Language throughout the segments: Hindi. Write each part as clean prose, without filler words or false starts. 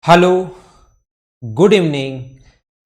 Hello, good evening.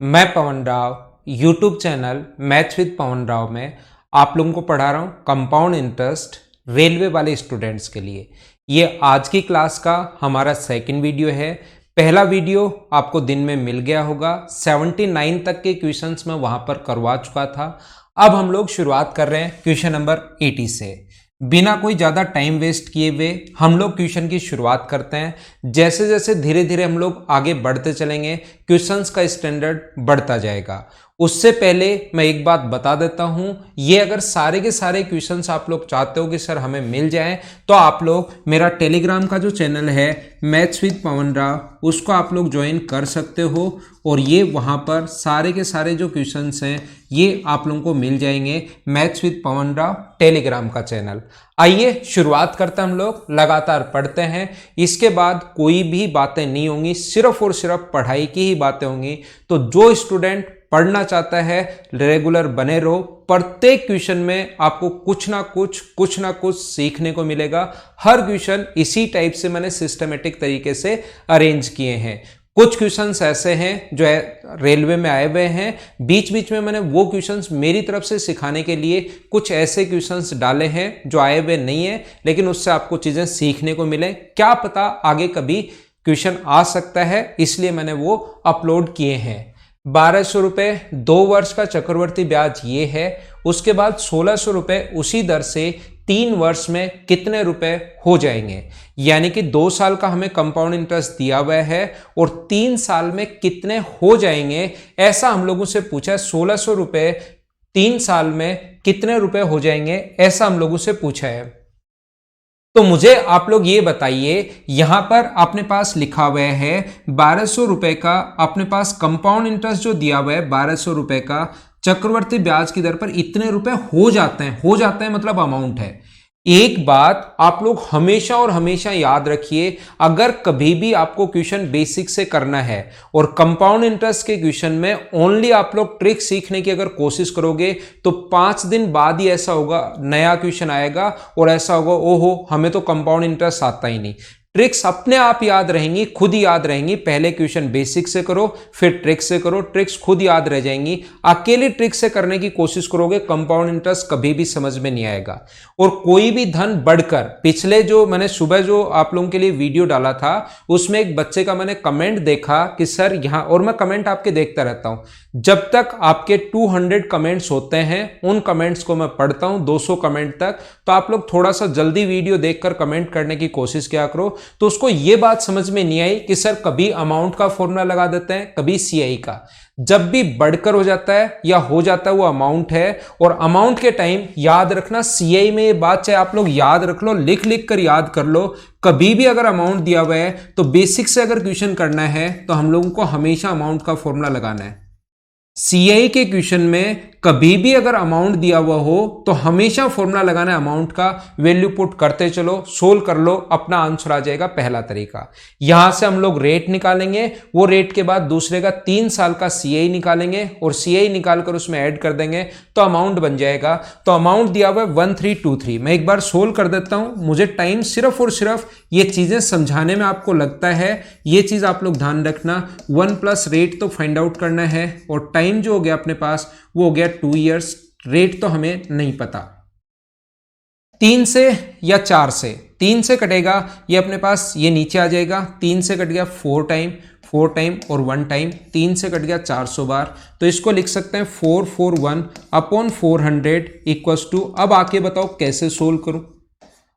मैं Pavan Rao YouTube channel maths with Pavan Rao में आप लोगों को पढ़ा रहा हूँ कंपाउंड इंटरेस्ट रेलवे वाले स्टूडेंट्स के लिए। ये आज की क्लास का हमारा सेकंड वीडियो है। पहला वीडियो आपको दिन में मिल गया होगा, 79 तक के क्वेश्चंस मैं वहां पर करवा चुका था। अब हम लोग शुरुआत कर रहे हैं क्वेश्चन नंबर 80 से। बिना कोई ज़्यादा टाइम वेस्ट किए हुए हम लोग क्वेश्चन की शुरुआत करते हैं। जैसे जैसे धीरे धीरे हम लोग आगे बढ़ते चलेंगे, क्वेश्चंस का स्टैंडर्ड बढ़ता जाएगा। उससे पहले मैं एक बात बता देता हूं, ये अगर सारे के सारे क्वेश्चंस आप लोग चाहते हो कि सर हमें मिल जाएं, तो आप लोग मेरा टेलीग्राम का जो चैनल है मैथ्स विद पवन राव, उसको आप लोग ज्वाइन कर सकते हो और ये वहां पर सारे के सारे जो क्वेश्चंस हैं ये आप लोगों को मिल जाएंगे। Maths with Pavan Rao Telegram का चैनल। आइए शुरुआत करते हैं, हम लोग लगातार पढ़ते हैं। इसके बाद कोई भी बातें नहीं होंगी, सिर्फ और सिर्फ पढ़ाई की ही बातें होंगी। तो जो स्टूडेंट पढ़ना चाहता है रेगुलर बने रहो। प्रत्येक क्वेश्चन में आपको कुछ ना कुछ सीखने को मिलेगा। हर क्वेश्चन इसी टाइप से मैंने सिस्टमेटिक तरीके से अरेंज किए हैं। कुछ क्वेश्चंस ऐसे हैं जो रेलवे में आए हुए हैं, बीच बीच में मैंने वो क्वेश्चंस मेरी तरफ से सिखाने के लिए कुछ ऐसे क्वेश्चंस डाले हैं जो आए हुए नहीं है, लेकिन उससे आपको चीजें सीखने को मिले। क्या पता आगे कभी क्वेश्चन आ सकता है, इसलिए मैंने वो अपलोड किए हैं। 1200 रुपये 2 वर्ष का चक्रवर्ती ब्याज ये है। उसके बाद 1600 रुपये उसी दर से 3 वर्ष में कितने रुपए हो जाएंगे, यानी कि 2 साल का हमें कंपाउंड इंटरेस्ट दिया हुआ है और 3 साल में कितने हो जाएंगे, ऐसा हम लोगों से पूछा है। 1600 रुपये 3 साल में कितने रुपए हो जाएंगे, ऐसा हम लोगों से पूछा है। तो मुझे आप लोग ये बताइए, यहां पर अपने पास लिखा हुआ है 1200 रुपए का अपने पास कंपाउंड इंटरेस्ट जो दिया हुआ है 1200 रुपए का चक्रवर्ती ब्याज की दर पर इतने रुपए हो जाते हैं मतलब अमाउंट है। एक बात आप लोग हमेशा और हमेशा याद रखिए, अगर कभी भी आपको क्वेश्चन बेसिक से करना है और कंपाउंड इंटरेस्ट के क्वेश्चन में ओनली आप लोग ट्रिक सीखने की अगर कोशिश करोगे तो 5 दिन बाद ही ऐसा होगा, नया क्वेश्चन आएगा और ऐसा होगा ओहो हमें तो कंपाउंड इंटरेस्ट आता ही नहीं। ट्रिक्स अपने आप याद रहेंगी, खुद ही याद रहेंगी। पहले क्वेश्चन बेसिक से करो, फिर ट्रिक से करो, ट्रिक्स खुद याद रह जाएंगी। अकेली ट्रिक से करने की कोशिश करोगे, कंपाउंड इंटरेस्ट कभी भी समझ में नहीं आएगा। और कोई भी धन बढ़कर, पिछले जो मैंने सुबह जो आप लोगों के लिए वीडियो डाला था उसमें एक बच्चे का मैंने कमेंट देखा कि सर यहां, और मैं कमेंट आपके देखता रहता हूं, जब तक आपके 200 कमेंट्स होते हैं उन कमेंट्स को मैं पढ़ता हूं 200 कमेंट तक। तो आप लोग थोड़ा सा जल्दी वीडियो देखकर कमेंट करने की कोशिश किया करो। तो उसको यह बात समझ में नहीं आई कि सर कभी अमाउंट का फॉर्मूला लगा देते हैं, कभी सीआई का। जब भी बढ़कर हो जाता है या हो जाता है वो अमाउंट है, और अमाउंट के टाइम याद रखना सीआई में ये बात चाहे आप लोग याद रख लो, लिख लिख कर याद कर लो। कभी भी अगर अमाउंट दिया हुआ है तो बेसिक से अगर क्वेश्चन करना है तो हम लोगों को हमेशा अमाउंट का फॉर्मूला लगाना है। सीआई के क्वेश्चन में कभी भी अगर अमाउंट दिया हुआ हो तो हमेशा फॉर्मूला लगाना है अमाउंट का। वैल्यू पुट करते चलो, सोल्व कर लो, अपना आंसर आ जाएगा। पहला तरीका, यहां से हम लोग रेट निकालेंगे, वो रेट के बाद दूसरे का 3 साल का सीआई निकालेंगे और सीआई निकालकर उसमें ऐड कर देंगे तो अमाउंट बन जाएगा। तो अमाउंट दिया हुआ है 1323। मैं एक बार सोल्व कर देता हूं, मुझे टाइम सिर्फ और सिर्फ ये चीजें समझाने में आपको लगता है, ये चीज आप लोग ध्यान रखना। 1 प्लस रेट तो फाइंड आउट करना है और टाइम जो हो गया अपने पास वो हो गया 2 इयर्स। रेट तो हमें नहीं पता। 3 से या 4 से, 3 से कटेगा ये अपने पास, ये नीचे आ जाएगा। 3 से कट गया 4 टाइम और 1 टाइम। 3 से कट गया 400 बार, तो इसको लिख सकते हैं 441 अपॉन 400 इक्वल्स टू। अब आके बताओ कैसे सोल्व करूं।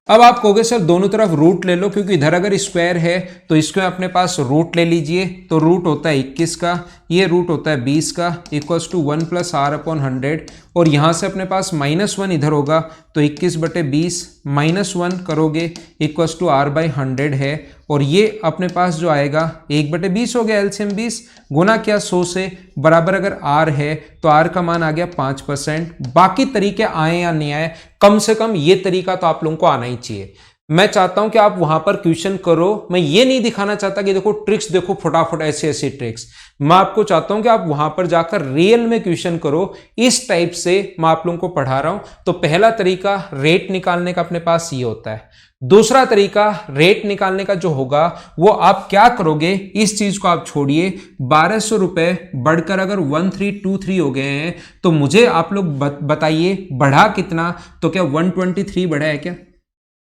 अब आप कहोगे सर दोनों तरफ रूट ले लो, क्योंकि इधर अगर स्क्वायर है तो इसको अपने पास रूट ले लीजिए। तो रूट होता है 21 का, ये रूट होता है 20 का, equals to 1 plus R upon 100। और यहाँ से अपने पास -1 इधर होगा तो 21/20 -1 करोगे इक्वल्स टू r बाई 100 है। और ये अपने पास जो आएगा 1/20 हो गया, एलसीएम 20 गुना क्या 100 से, बराबर अगर r है तो r का मान आ गया 5%। बाकी तरीके आए या नहीं आए, कम से कम ये तरीका तो आप लोगों को आना ही चाहिए। मैं चाहता हूं कि आप वहां पर क्वेश्चन करो। मैं ये नहीं दिखाना चाहता कि देखो ट्रिक्स देखो फटाफट ऐसी ऐसी ट्रिक्स। मैं आपको चाहता हूं कि आप वहां पर जाकर रियल में क्वेश्चन करो। इस टाइप से मैं आप लोगों को पढ़ा रहा हूं। तो पहला तरीका रेट निकालने का अपने पास ये होता है। दूसरा तरीका रेट निकालने का जो होगा वो आप क्या करोगे, इस चीज को आप छोड़िए, 1200 रुपए बढ़कर अगर 1323 हो गए हैं तो मुझे आप लोग बताइए बढ़ा कितना। तो क्या 123 बढ़ा है क्या?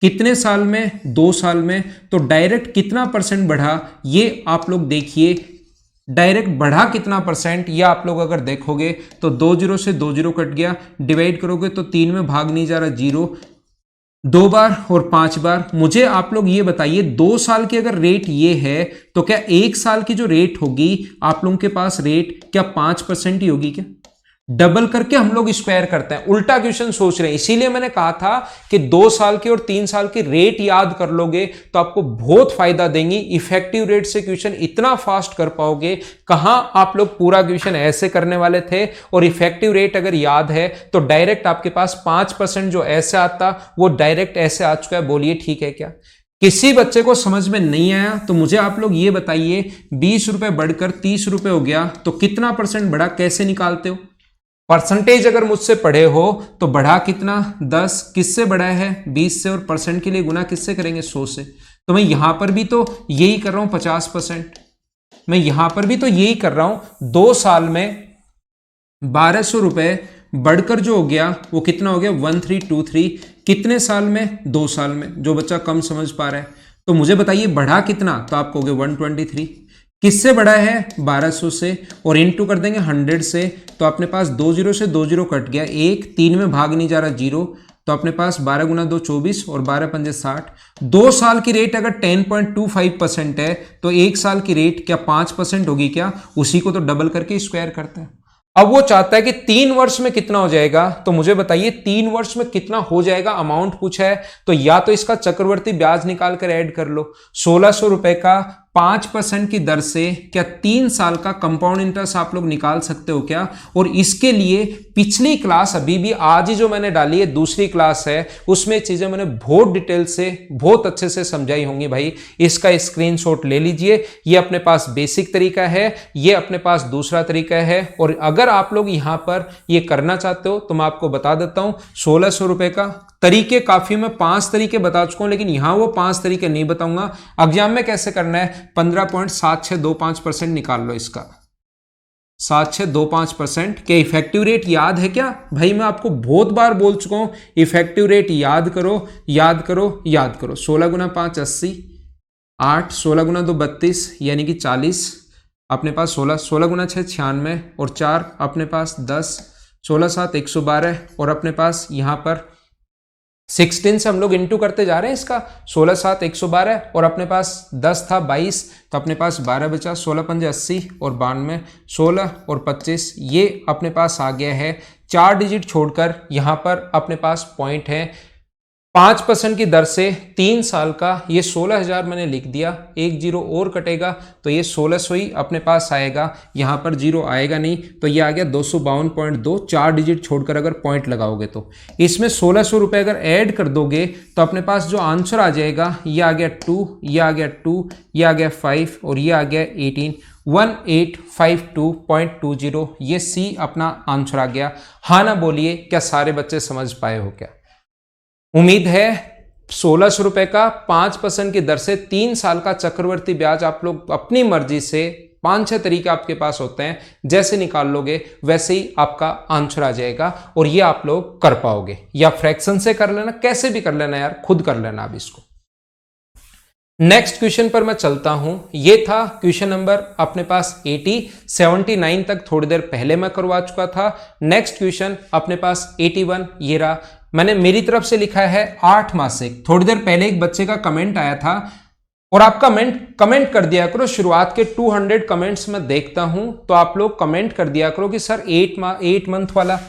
कितने साल में? 2 साल में। तो डायरेक्ट कितना परसेंट बढ़ा ये आप लोग देखिए, डायरेक्ट बढ़ा कितना परसेंट ये आप लोग अगर देखोगे तो 2 जीरो से 2 जीरो कट गया, डिवाइड करोगे तो 3 में भाग नहीं जा रहा, 0 2 बार और 5 बार। मुझे आप लोग ये बताइए 2 साल की अगर रेट ये है तो क्या 1 साल की जो रेट होगी आप लोगों के पास रेट क्या 5% ही होगी क्या? डबल करके हम लोग स्क्वायर करते हैं, उल्टा क्वेश्चन सोच रहे हैं। इसीलिए मैंने कहा था कि 2 साल की और 3 साल की रेट याद कर लोगे तो आपको बहुत फायदा देंगी। इफेक्टिव रेट से क्वेश्चन इतना फास्ट कर पाओगे। कहां आप लोग पूरा क्वेश्चन ऐसे करने वाले थे और इफेक्टिव रेट अगर याद है तो डायरेक्ट आपके पास 5% जो ऐसे आता वो डायरेक्ट ऐसे आ चुका है। बोलिए ठीक है क्या? किसी बच्चे को समझ में नहीं आया तो मुझे आप लोग ये बताइए 20 रुपए बढ़कर 30 रुपए हो गया तो कितना परसेंट बढ़ा, कैसे निकालते हो? परसेंटेज अगर मुझसे पढ़े हो तो बढ़ा कितना 10, किससे बढ़ा है 20 से, और परसेंट के लिए गुना किससे करेंगे 100 से। तो मैं यहां पर भी तो यही कर रहा हूं 50%, मैं यहां पर भी तो यही कर रहा हूं। 2 साल में 1200 रुपए बढ़कर जो हो गया वो कितना हो गया 1323। कितने साल में? 2 साल में। जो बच्चा कम समझ पा रहा है तो मुझे बताइए बढ़ा कितना, तो आप कहोगे 123। किससे बढ़ा है 1200 से, और इनटू कर देंगे 100 से। तो अपने पास 2 जीरो से 2 जीरो कट गया, 1 3 में भाग नहीं जा रहा 0। तो अपने पास 12 गुना 2 24 और 12 पंजे 60। 2 साल की रेट अगर 10.25% है तो 1 साल की रेट क्या 5% होगी क्या? उसी को तो डबल करके स्क्वायर करते हैं। अब वो चाहता है कि 3 वर्ष में कितना हो जाएगा, तो मुझे बताइए 3 वर्ष में कितना हो जाएगा। अमाउंट पूछा है तो या तो इसका चक्रवर्ती ब्याज निकाल कर ऐड कर लो। 1600 रुपए का 5% की दर से क्या 3 साल का कंपाउंड इंटरेस्ट आप लोग निकाल सकते हो क्या? और इसके लिए पिछली क्लास अभी भी आज ही जो मैंने डाली है दूसरी क्लास है, उसमें चीजें मैंने बहुत डिटेल से बहुत अच्छे से समझाई होंगी भाई। इसका स्क्रीनशॉट ले लीजिए। ये अपने पास बेसिक तरीका है, ये अपने पास दूसरा तरीका है। और अगर आप लोग यहां पर ये करना चाहते हो तो मैं आपको बता देता हूं 1600 रुपए का तरीके काफी, मैं 5 तरीके बता चुका हूं, लेकिन यहां वो 5 तरीके नहीं बताऊंगा। एग्जाम में कैसे करना है 15.7625% निकाल लो इसका, 7625%। क्या इफेक्टिव रेट याद है क्या? भाई मैं आपको बहुत बार बोल चुका हूं इफेक्टिव रेट याद करो याद करो याद करो। 16 गुना 5 80, 8 16 गुना 2 32 यानी कि 40 अपने पास, 16 16 गुना 6 96 और 4 अपने पास 10, 16 7 112 और अपने पास यहां पर 16 से हम लोग इंटू करते जा रहे हैं इसका, 16 7 112 और अपने पास 10 था 22 तो अपने पास 12 बचा, 16 पंजे 80 और 92, 16 और 25 ये अपने पास आ गया है। 4 डिजिट छोड़कर यहाँ पर अपने पास पॉइंट है। 5% की दर से 3 साल का ये 16,000 मैंने लिख दिया, 1 जीरो और कटेगा तो ये 1600 ही अपने पास आएगा। यहाँ पर जीरो आएगा नहीं तो ये आ गया 252.2। 4 डिजिट छोड़कर अगर पॉइंट लगाओगे तो इसमें 1600 रुपए अगर ऐड कर दोगे तो अपने पास जो आंसर आ जाएगा ये आ गया 2, ये आ गया 2, ये आ गया 5 और ये आ गया 18, 1852.20। ये सी अपना आंसर आ गया। हाँ ना बोलिए, क्या सारे बच्चे समझ पाए हो क्या? उम्मीद है 1600 रुपए का 5% की दर से 3 साल का चक्रवर्ती ब्याज आप लोग अपनी मर्जी से 5-6 तरीके आपके पास होते हैं, जैसे निकाल लोगे वैसे ही आपका आंसर आ जाएगा और ये आप लोग कर पाओगे। या फ्रैक्शन से कर लेना, कैसे भी कर लेना यार, खुद कर लेना अब इसको। नेक्स्ट क्वेश्चन पर मैं चलता हूं। ये था क्वेश्चन नंबर अपने पास 80, 79 तक थोड़ी देर पहले मैं करवा चुका था। नेक्स्ट क्वेश्चन अपने पास 81 ये रहा। मैंने मेरी तरफ से लिखा है 8 मासिक। थोड़ी देर पहले एक बच्चे का कमेंट आया था और आप कमेंट कर दिया करो। शुरुआत के 200 कमेंट्स मैं देखता हूं तो आप लोग कमेंट कर दिया करो कि सर 8 मंथ वाला,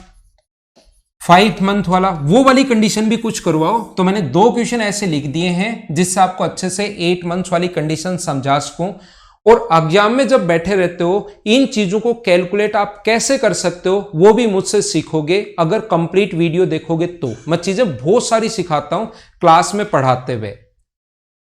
5 मंथ वाला, वो वाली कंडीशन भी कुछ करवाओ। तो मैंने 2 क्वेश्चन ऐसे लिख दिए हैं जिससे आपको अच्छे से 8 मंथ वाली कंडीशन समझा सकूं। और एग्जाम में जब बैठे रहते हो इन चीजों को कैलकुलेट आप कैसे कर सकते हो वो भी मुझसे सीखोगे अगर कंप्लीट वीडियो देखोगे तो। मैं चीजें बहुत सारी सिखाता हूं क्लास में पढ़ाते हुए।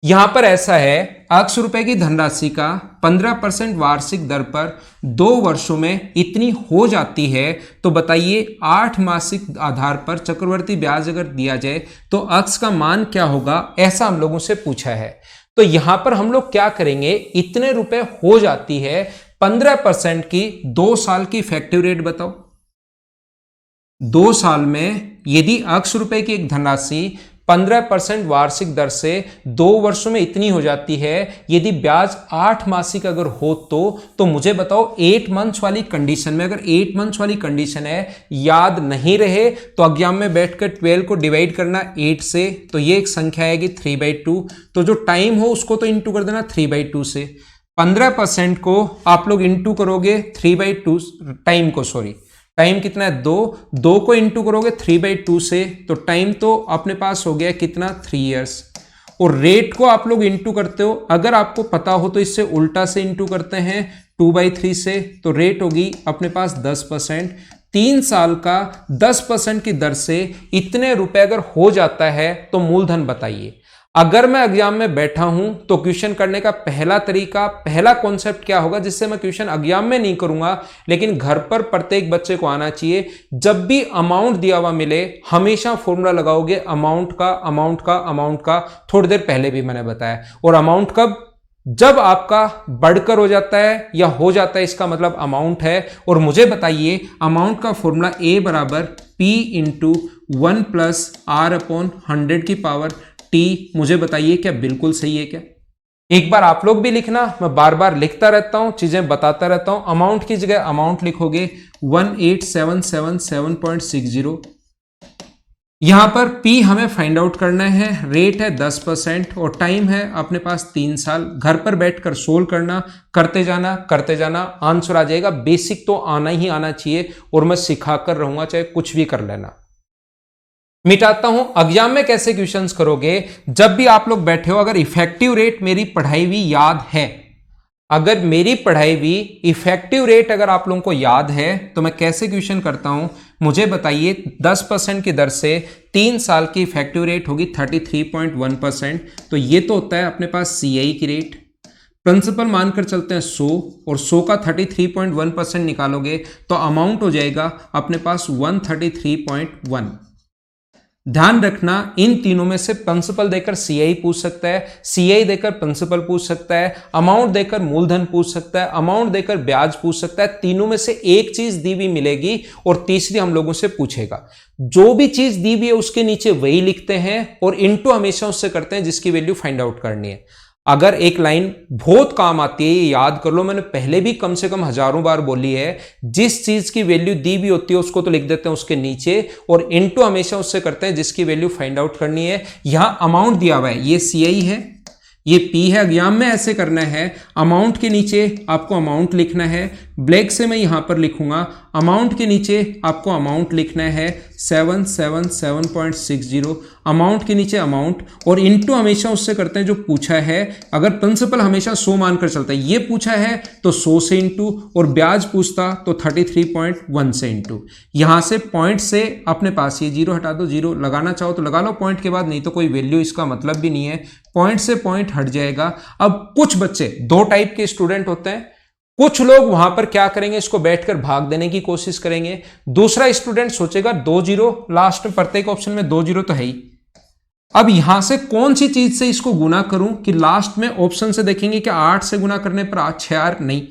यहां पर ऐसा है, x रुपए की धनराशि का 15% वार्षिक दर पर 2 वर्षों में इतनी हो जाती है, तो बताइए 8 मासिक आधार पर चक्रवर्ती ब्याज अगर दिया जाए तो x का मान क्या होगा, ऐसा हम लोगों से पूछा है। तो यहां पर हम लोग क्या करेंगे, इतने रुपए हो जाती है 15% की 2 साल की इफेक्टिव रेट बताओ। 2 साल में यदि x रुपए की एक धनराशि 15% वार्षिक दर से 2 वर्षों में इतनी हो जाती है, यदि ब्याज 8 मासिक अगर हो तो मुझे बताओ 8 मंथ्स वाली कंडीशन में, अगर 8 मंथ्स वाली कंडीशन है, याद नहीं रहे तो एग्जाम में बैठकर 12 को डिवाइड करना 8 से, तो ये एक संख्या आएगी 3/2। तो जो टाइम हो उसको तो इंटू कर देना 3/2 से। 15% को आप लोग इंटू करोगे 3/2 टाइम को, सॉरी टाइम कितना है 2 को इंटू करोगे 3/2 से, तो टाइम तो अपने पास हो गया कितना 3 इयर्स। और रेट को आप लोग इंटू करते हो, अगर आपको पता हो तो इससे उल्टा से इंटू करते हैं 2/3 से, तो रेट होगी अपने पास 10%। 3 साल का 10% की दर से इतने रुपए अगर हो जाता है तो मूलधन बताइए। अगर मैं एग्जाम में बैठा हूं तो क्वेश्चन करने का पहला तरीका, पहला कॉन्सेप्ट क्या होगा, जिससे मैं क्वेश्चन एग्जाम में नहीं करूंगा लेकिन घर पर प्रत्येक बच्चे को आना चाहिए। जब भी अमाउंट दिया हुआ मिले हमेशा फॉर्मूला लगाओगे अमाउंट का, अमाउंट का, अमाउंट का। थोड़ी देर पहले भी मैंने बताया। और अमाउंट कब, जब आपका बढ़कर हो जाता है या हो जाता है, इसका मतलब अमाउंट है। और मुझे बताइए अमाउंट का फॉर्मूला A बराबर P इंटू 1 प्लस R/100 की पावर T। मुझे बताइए क्या बिल्कुल सही है क्या? एक बार आप लोग भी लिखना, मैं बार बार लिखता रहता हूं, चीजें बताता रहता हूं। अमाउंट की जगह अमाउंट लिखोगे 18777.60। यहां पर P हमें फाइंड आउट करना है, रेट है 10% और टाइम है अपने पास 3 साल। घर पर बैठकर सोल्व करना, करते जाना, आंसर आ जाएगा। बेसिक तो आना ही आना चाहिए और मैं सिखा कर रहूंगा, चाहे कुछ भी कर लेना। मिटाता हूं, एग्जाम में कैसे क्वेश्चंस करोगे, जब भी आप लोग बैठे हो, अगर इफेक्टिव रेट मेरी पढ़ाई हुई याद है, अगर मेरी पढ़ाई हुई इफेक्टिव रेट अगर आप लोगों को याद है, तो मैं कैसे क्वेश्चन करता हूं, मुझे बताइए 10% की दर से 3 साल की इफेक्टिव रेट होगी 33.1%। तो ये तो होता है अपने पास CI की रेट। प्रिंसिपल मानकर चलते हैं 100 और 100 का 33.1% निकालोगे तो अमाउंट हो जाएगा अपने पास 133.1। ध्यान रखना इन तीनों में से प्रिंसिपल देकर CI पूछ सकता है, CI देकर प्रिंसिपल पूछ सकता है, अमाउंट देकर मूलधन पूछ सकता है, अमाउंट देकर ब्याज पूछ सकता है। तीनों में से एक चीज दी हुई मिलेगी और तीसरी हम लोगों से पूछेगा। जो भी चीज दी हुई है उसके नीचे वही लिखते हैं और इनटू हमेशा उससे करते हैं जिसकी वैल्यू फाइंड आउट करनी है। अगर एक लाइन बहुत काम आती है, ये याद कर लो, मैंने पहले भी कम से कम हजारों बार बोली है, जिस चीज की वैल्यू दी भी होती है उसको तो लिख देते हैं उसके नीचे और इनटू हमेशा उससे करते हैं जिसकी वैल्यू फाइंड आउट करनी है। यहां अमाउंट दिया हुआ है, ये CI है, ये P है। एग्जाम में ऐसे करना है, अमाउंट के नीचे आपको अमाउंट लिखना है, ब्लैक से मैं यहां पर लिखूंगा, अमाउंट के नीचे आपको अमाउंट लिखना है 777.60, अमाउंट के नीचे अमाउंट और इनटू हमेशा उससे करते हैं जो पूछा है। अगर प्रिंसिपल हमेशा 100 मानकर चलता है, ये पूछा है तो 100 से इंटू और ब्याज पूछता तो 33.1 से इंटू। यहां से पॉइंट से अपने पास ये 0 हटा दो, 0 लगाना चाहो तो लगा लो पॉइंट के बाद, नहीं तो कोई वैल्यू इसका मतलब भी नहीं है, पॉइंट से पॉइंट हट जाएगा। अब कुछ बच्चे 2 टाइप के स्टूडेंट होते हैं, कुछ लोग वहां पर क्या करेंगे, इसको बैठकर भाग देने की कोशिश करेंगे। दूसरा स्टूडेंट सोचेगा 2 0 लास्ट में, प्रत्येक ऑप्शन में 2 0 तो है ही। अब यहां से कौन सी चीज से इसको गुना करूं कि लास्ट में ऑप्शन से देखेंगे क्या 8 से गुना करने पर 6 नहीं,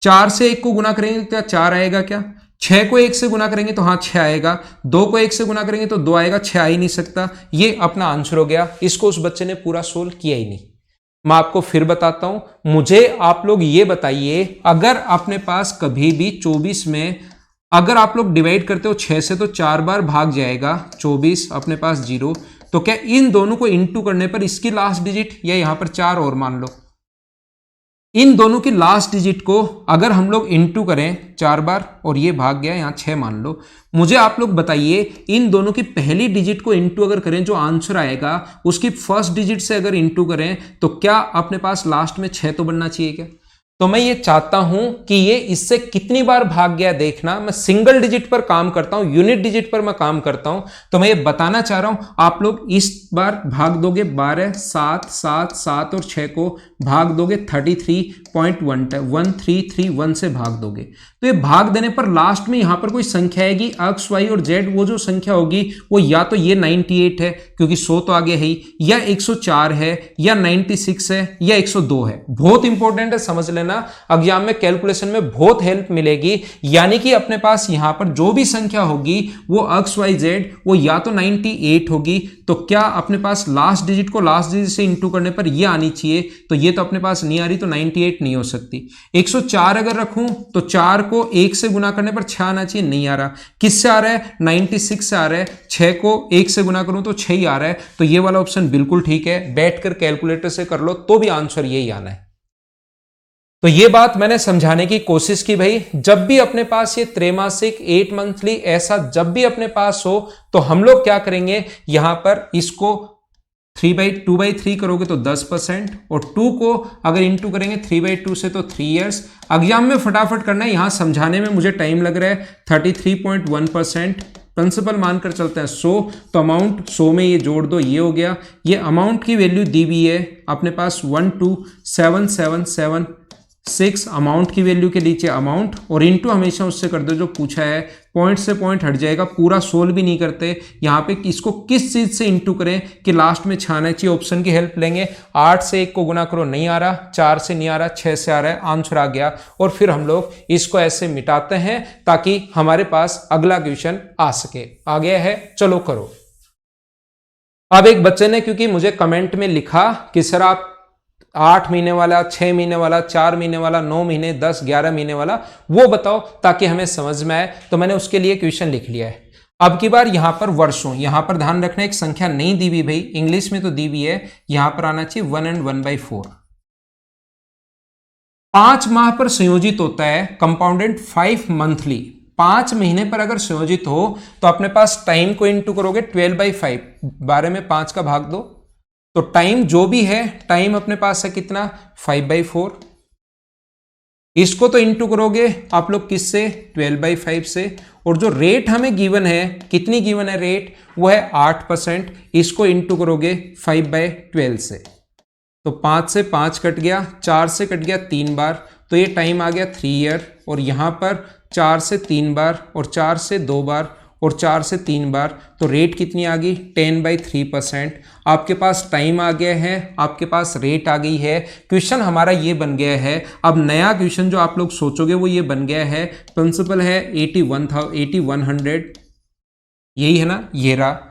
4 से 1 को गुना करेंगे क्या 4 आएगा क्या, 6 को 1 से गुना करेंगे तो हाँ 6 आएगा, 2 को 1 से गुना करेंगे तो 2 आएगा, 6 आ ही नहीं सकता। ये अपना आंसर हो गया। इसको उस बच्चे ने पूरा सोल्व किया ही नहीं। मैं आपको फिर बताता हूं, मुझे आप लोग ये बताइए, अगर अपने पास कभी भी 24 में अगर आप लोग डिवाइड करते हो 6 से तो 4 बार भाग जाएगा 24, अपने पास 0, तो क्या इन दोनों को इंटू करने पर इसकी लास्ट डिजिट या यहां पर 4 और मान लो, इन दोनों की लास्ट डिजिट को अगर हम लोग इंटू करें 4 बार और ये भाग गया यहां 6 मान लो, मुझे आप लोग बताइए इन दोनों की पहली डिजिट को इंटू अगर करें, जो आंसर आएगा उसकी फर्स्ट डिजिट से अगर इंटू करें तो क्या अपने पास लास्ट में 6 तो बनना चाहिए क्या? तो मैं ये चाहता हूं कि ये इससे कितनी बार भाग गया देखना। मैं सिंगल डिजिट पर काम करता हूं, यूनिट डिजिट पर मैं काम करता हूं, तो मैं ये बताना चाह रहा हूं आप लोग इस बार भाग दोगे 12, 7, 7, 7 और 6 को भाग दोगे 33.1331 से भाग दोगे। तो ये भाग देने पर लास्ट में यहां पर कोई संख्या आएगी एक्स वाई और जेड, वो जो संख्या होगी वो या तो ये 98 है क्योंकि 100 तो आगे है ही, या 104 है, या 96 है, या 102 है। बहुत इंपॉर्टेंट है, समझ लेना, एग्जाम में कैलकुलेशन में बहुत हेल्प मिलेगी। यानी कि अपने पास यहां पर जो भी संख्या होगी वो एक्स वाई जेड वो या तो 98 होगी, तो क्या अपने पास लास्ट डिजिट को लास्ट डिजिट से इंटू करने पर ये आनी चाहिए, तो ये तो अपने पास नहीं आ रही, तो 98 नहीं हो सकती। 104 अगर रखूं तो 4 को 1 से गुना करने पर 6 आना चाहिए, नहीं आ रहा। किससे आ रहा है? 96 से आ रहा है। 6 को 1 से गुना करूं तो 6 ही आ रहा है, तो ये वाला ऑप्शन बिल्कुल ठीक है। बैठकर कैलकुलेटर से कर लो तो भी आंसर यही आना है। तो ये बात मैंने समझाने की कोशिश की भाई, जब भी अपने पास ये त्रैमासिक 8 मंथली ऐसा जब भी अपने पास हो तो हम लोग क्या करेंगे, यहां पर इसको 2/3 करोगे तो 10%, और 2 को अगर इंटू करेंगे 3/2 से तो 3 इयर्स। एग्जाम में फटाफट करना है, यहां समझाने में मुझे टाइम लग रहा है। 33.1% प्रिंसिपल मानकर चलते हैं 100, तो अमाउंट 100 में ये जोड़ दो, ये हो गया। ये अमाउंट की वैल्यू दी हुई है अपने पास 12777 अमाउंट की वैल्यू के नीचे अमाउंट, और इंटू हमेशा उससे कर दो जो पूछा है। पॉइंट से पॉइंट हट जाएगा, पूरा सोल्व भी नहीं करते। यहाँ पे इसको किस चीज से इंटू करें कि लास्ट में छाना चाहिए, ऑप्शन की हेल्प लेंगे। 8 से 1 को गुना करो, नहीं आ रहा। 4 से नहीं आ रहा, 6 से आ रहा है, आंसर आ गया। और फिर हम लोग इसको ऐसे मिटाते हैं ताकि हमारे पास अगला क्वेश्चन आ सके। आ गया है, चलो करो। अब एक बच्चे ने क्योंकि मुझे कमेंट में लिखा कि सर आप 8 महीने वाला, 6 महीने वाला, 4 महीने वाला, 9 महीने, 10, 11 महीने वाला वो बताओ ताकि हमें समझ में आए, तो मैंने उसके लिए क्वेश्चन लिख लिया है। अब की बार यहां पर वर्षों, यहां पर ध्यान रखना एक संख्या नहीं दी हुई भाई, इंग्लिश में तो दी हुई है, यहां पर आना चाहिए 1 and 1/4। 5 माह पर संयोजित होता है कंपाउंडेड 5 मंथली। 5 महीने पर अगर संयोजित हो तो अपने पास टाइम को इंटू करोगे 12/5, 12 में 5 का भाग दो, तो टाइम जो भी है, टाइम अपने पास है कितना 5/4। इसको तो इंटू करोगे आप लोग किससे 12/5 से, और जो रेट हमें गिवन है, कितनी गिवन है रेट, वो है 8%। इसको इंटू करोगे 5/12 से, तो 5 से 5 कट गया, 4 से कट गया 3 बार, तो ये टाइम आ गया 3 ईयर। और यहां पर 4 से 3 बार, और 4 से 2 बार, और 4 से 3 बार, तो रेट कितनी आ गई 10/3%। आपके पास टाइम आ गया है, आपके पास रेट आ गई है। क्वेश्चन हमारा ये बन गया है। अब नया क्वेश्चन जो आप लोग सोचोगे वो ये बन गया है। प्रिंसिपल है 8100, यही है ना, ये रहा।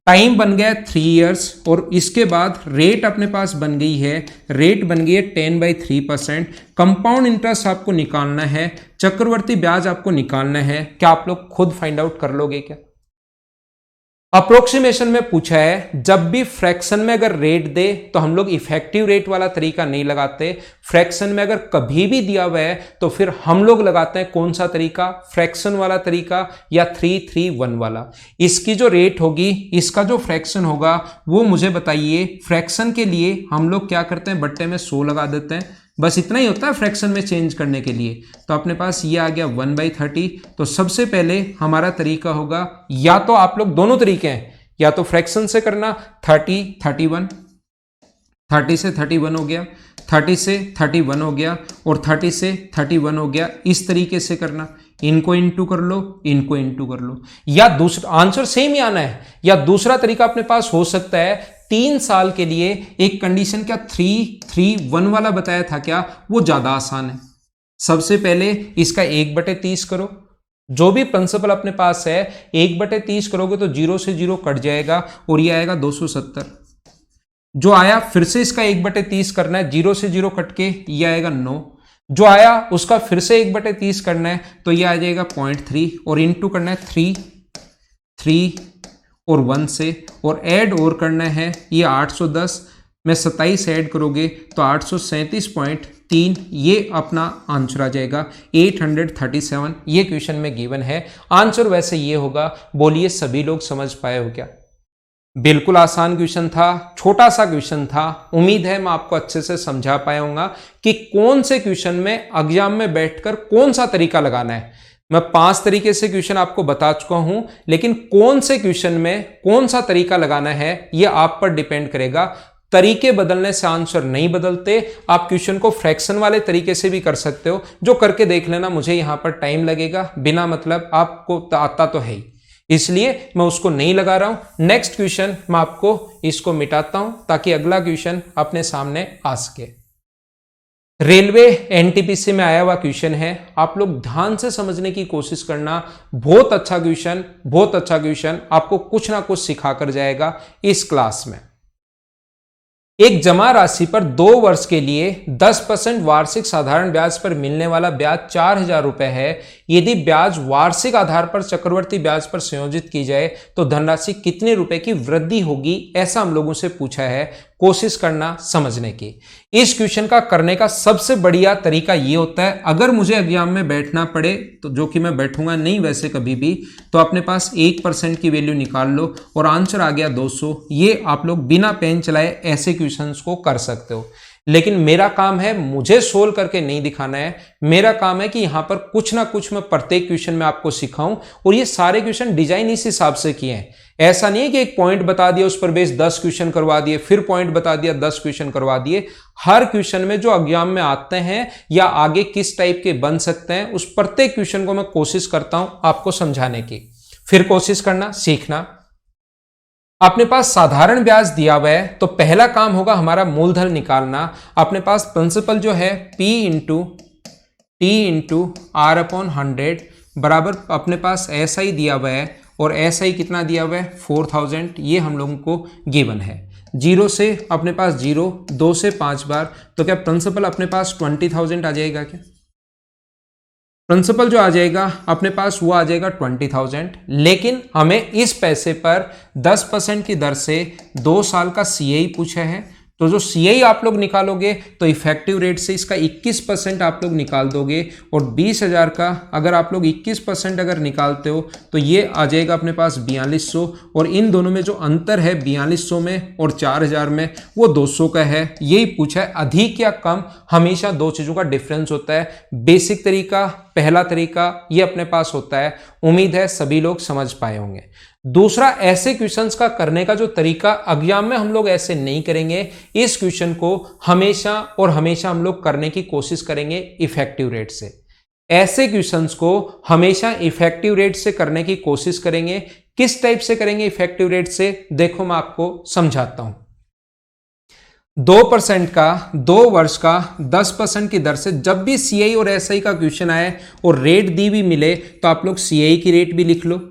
टाइम बन गया 3 इयर्स, और इसके बाद रेट अपने पास बन गई है, रेट बन गई है 10/3%। कंपाउंड इंटरेस्ट आपको निकालना है, चक्रवर्ती ब्याज आपको निकालना है। क्या आप लोग खुद फाइंड आउट कर लोगे क्या? अप्रोक्सीमेशन में पूछा है, जब भी फ्रैक्शन में अगर रेट दे तो हम लोग इफेक्टिव रेट वाला तरीका नहीं लगाते। फ्रैक्शन में अगर कभी भी दिया हुआ है तो फिर हम लोग लगाते हैं कौन सा तरीका, फ्रैक्शन वाला तरीका या 331 वाला। इसकी जो रेट होगी, इसका जो फ्रैक्शन होगा वो मुझे बताइए। फ्रैक्शन के लिए हम लोग क्या करते हैं, बट्टे में 100 लगा देते हैं, बस इतना ही होता है फ्रैक्शन में चेंज करने के लिए। तो अपने पास ये आ गया 1/30। तो सबसे पहले हमारा तरीका होगा, या तो आप लोग दोनों तरीके हैं, या तो फ्रैक्शन से करना 30 31, 30 से 31 हो गया, 30 से 31 हो गया, और 30 से 31 हो गया, इस तरीके से करना। इनको इंटू कर लो, इनको इंटू कर लो, या दूसरा आंसर सेम ही आना है। या दूसरा तरीका अपने पास हो सकता है, 3 साल के लिए एक कंडीशन क्या 331 वाला बताया था क्या, वो ज्यादा आसान है। सबसे पहले इसका 1/30 करो, जो भी प्रिंसिपल अपने पास है 1/30 करोगे तो 0 से 0 कट जाएगा, और ये आएगा 270। जो आया फिर से इसका 1/30 करना है, 0 से 0 कट के ये आएगा 9। जो आया उसका फिर से 1/30 करना है, तो ये आ जाएगा 0.3, और इंटू करना है 3 और 1 से, और ऐड और करना है ये 810 में 27 ऐड करोगे तो 837.3, ये अपना आंसर आ जाएगा 837। ये क्वेश्चन में गिवन है, आंसर वैसे ये होगा। बोलिए सभी लोग समझ पाए हो क्या? बिल्कुल आसान क्वेश्चन था, छोटा सा क्वेश्चन था। उम्मीद है मैं आपको अच्छे से समझा पाया हूंगा कि कौन से क्वेश्चन में एग्जाम में बैठकर कौन सा तरीका लगाना है। मैं 5 तरीके से क्वेश्चन आपको बता चुका हूं, लेकिन कौन से क्वेश्चन में कौन सा तरीका लगाना है यह आप पर डिपेंड करेगा। तरीके बदलने से आंसर नहीं बदलते। आप क्वेश्चन को फ्रैक्शन वाले तरीके से भी कर सकते हो, जो करके देख लेना। मुझे यहां पर टाइम लगेगा, बिना मतलब आपको आता तो है ही, इसलिए मैं उसको नहीं लगा रहा हूं। नेक्स्ट क्वेश्चन मैं आपको इसको मिटाता हूं ताकि अगला क्वेश्चन अपने सामने आ सके। रेलवे एनटीपीसी में आया हुआ क्वेश्चन है, आप लोग ध्यान से समझने की कोशिश करना। बहुत अच्छा क्वेश्चन, बहुत अच्छा क्वेश्चन, आपको कुछ ना कुछ सिखाकर जाएगा इस क्लास में। एक जमा राशि पर 2 वर्ष के लिए 10% वार्षिक साधारण ब्याज पर मिलने वाला ब्याज 4,000 रुपए है। यदि ब्याज वार्षिक आधार पर चक्रवर्ती ब्याज पर संयोजित की जाए तो धनराशि कितने रुपए की वृद्धि होगी, ऐसा हम लोगों से पूछा है। कोशिश करना समझने की। इस क्वेश्चन का करने का सबसे बढ़िया तरीका ये होता है, अगर मुझे एग्जाम में बैठना पड़े तो, जो कि मैं बैठूंगा नहीं वैसे कभी भी, तो अपने पास 1% की वैल्यू निकाल लो और आंसर आ गया 200। ये आप लोग बिना पेन चलाए ऐसे क्वेश्चंस को कर सकते हो। लेकिन मेरा काम है, मुझे सोल्व करके नहीं दिखाना है। मेरा काम है कि यहां पर कुछ ना कुछ मैं प्रत्येक क्वेश्चन में आपको सिखाऊं, और ये सारे क्वेश्चन डिजाइन इस हिसाब से किए हैं। ऐसा नहीं है कि एक पॉइंट बता दिया उस पर बेस 10 क्वेश्चन करवा दिए, फिर पॉइंट बता दिया 10 क्वेश्चन करवा दिए। हर क्वेश्चन में जो एग्जाम में आते हैं या आगे किस टाइप के बन सकते हैं, उस प्रत्येक क्वेश्चन को मैं कोशिश करता हूं आपको समझाने की। फिर कोशिश करना, सीखना। अपने पास साधारण ब्याज दिया हुआ है तो पहला काम होगा हमारा मूलधन निकालना। अपने पास प्रिंसिपल जो है P into T into R upon 100 बराबर अपने पास SI दिया हुआ है, और SI कितना दिया हुआ है 4000। ये हम लोगों को गिवन है। 0 से अपने पास 0, 2 से 5 बार, तो क्या प्रिंसिपल अपने पास 20,000 आ जाएगा? क्या प्रिंसिपल जो आ जाएगा अपने पास वो आ जाएगा 20,000। लेकिन हमें इस पैसे पर 10% की दर से 2 साल का CI पूछा है, तो जो CI आप लोग निकालोगे तो इफेक्टिव रेट से इसका 21% आप लोग निकाल दोगे, और 20,000 का अगर आप लोग 21% अगर निकालते हो तो ये आ जाएगा अपने पास 4200, और इन दोनों में जो अंतर है 4200 में और 4,000 में वो 200 का है। यही पूछा है। अधिक या कम हमेशा दो चीजों का डिफरेंस होता है। बेसिक तरीका, पहला तरीका ये अपने पास होता है। उम्मीद है सभी लोग समझ पाए होंगे। दूसरा, ऐसे क्वेश्चंस का करने का जो तरीका, एग्जाम में हम लोग ऐसे नहीं करेंगे। इस क्वेश्चन को हमेशा और हमेशा हम लोग करने की कोशिश करेंगे इफेक्टिव रेट से। ऐसे क्वेश्चंस को हमेशा इफेक्टिव रेट से करने की कोशिश करेंगे। किस टाइप से करेंगे इफेक्टिव रेट से, देखो मैं आपको समझाता हूं। 2% का 2 वर्ष का 10% की दर से जब भी CI और SI का क्वेश्चन आए और रेट दी भी मिले तो आप लोग CI की रेट भी लिख लो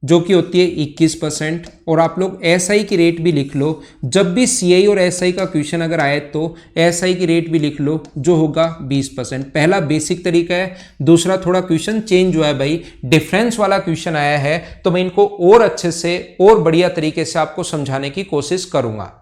जो कि होती है 21%, और आप लोग SI की रेट भी लिख लो। जब भी CI और SI का क्वेश्चन अगर आए तो SI की रेट भी लिख लो जो होगा 20%। पहला बेसिक तरीका है। दूसरा, थोड़ा क्वेश्चन चेंज हुआ है भाई, डिफरेंस वाला क्वेश्चन आया है, तो मैं इनको और अच्छे से और बढ़िया तरीके से आपको समझाने की कोशिश करूंगा।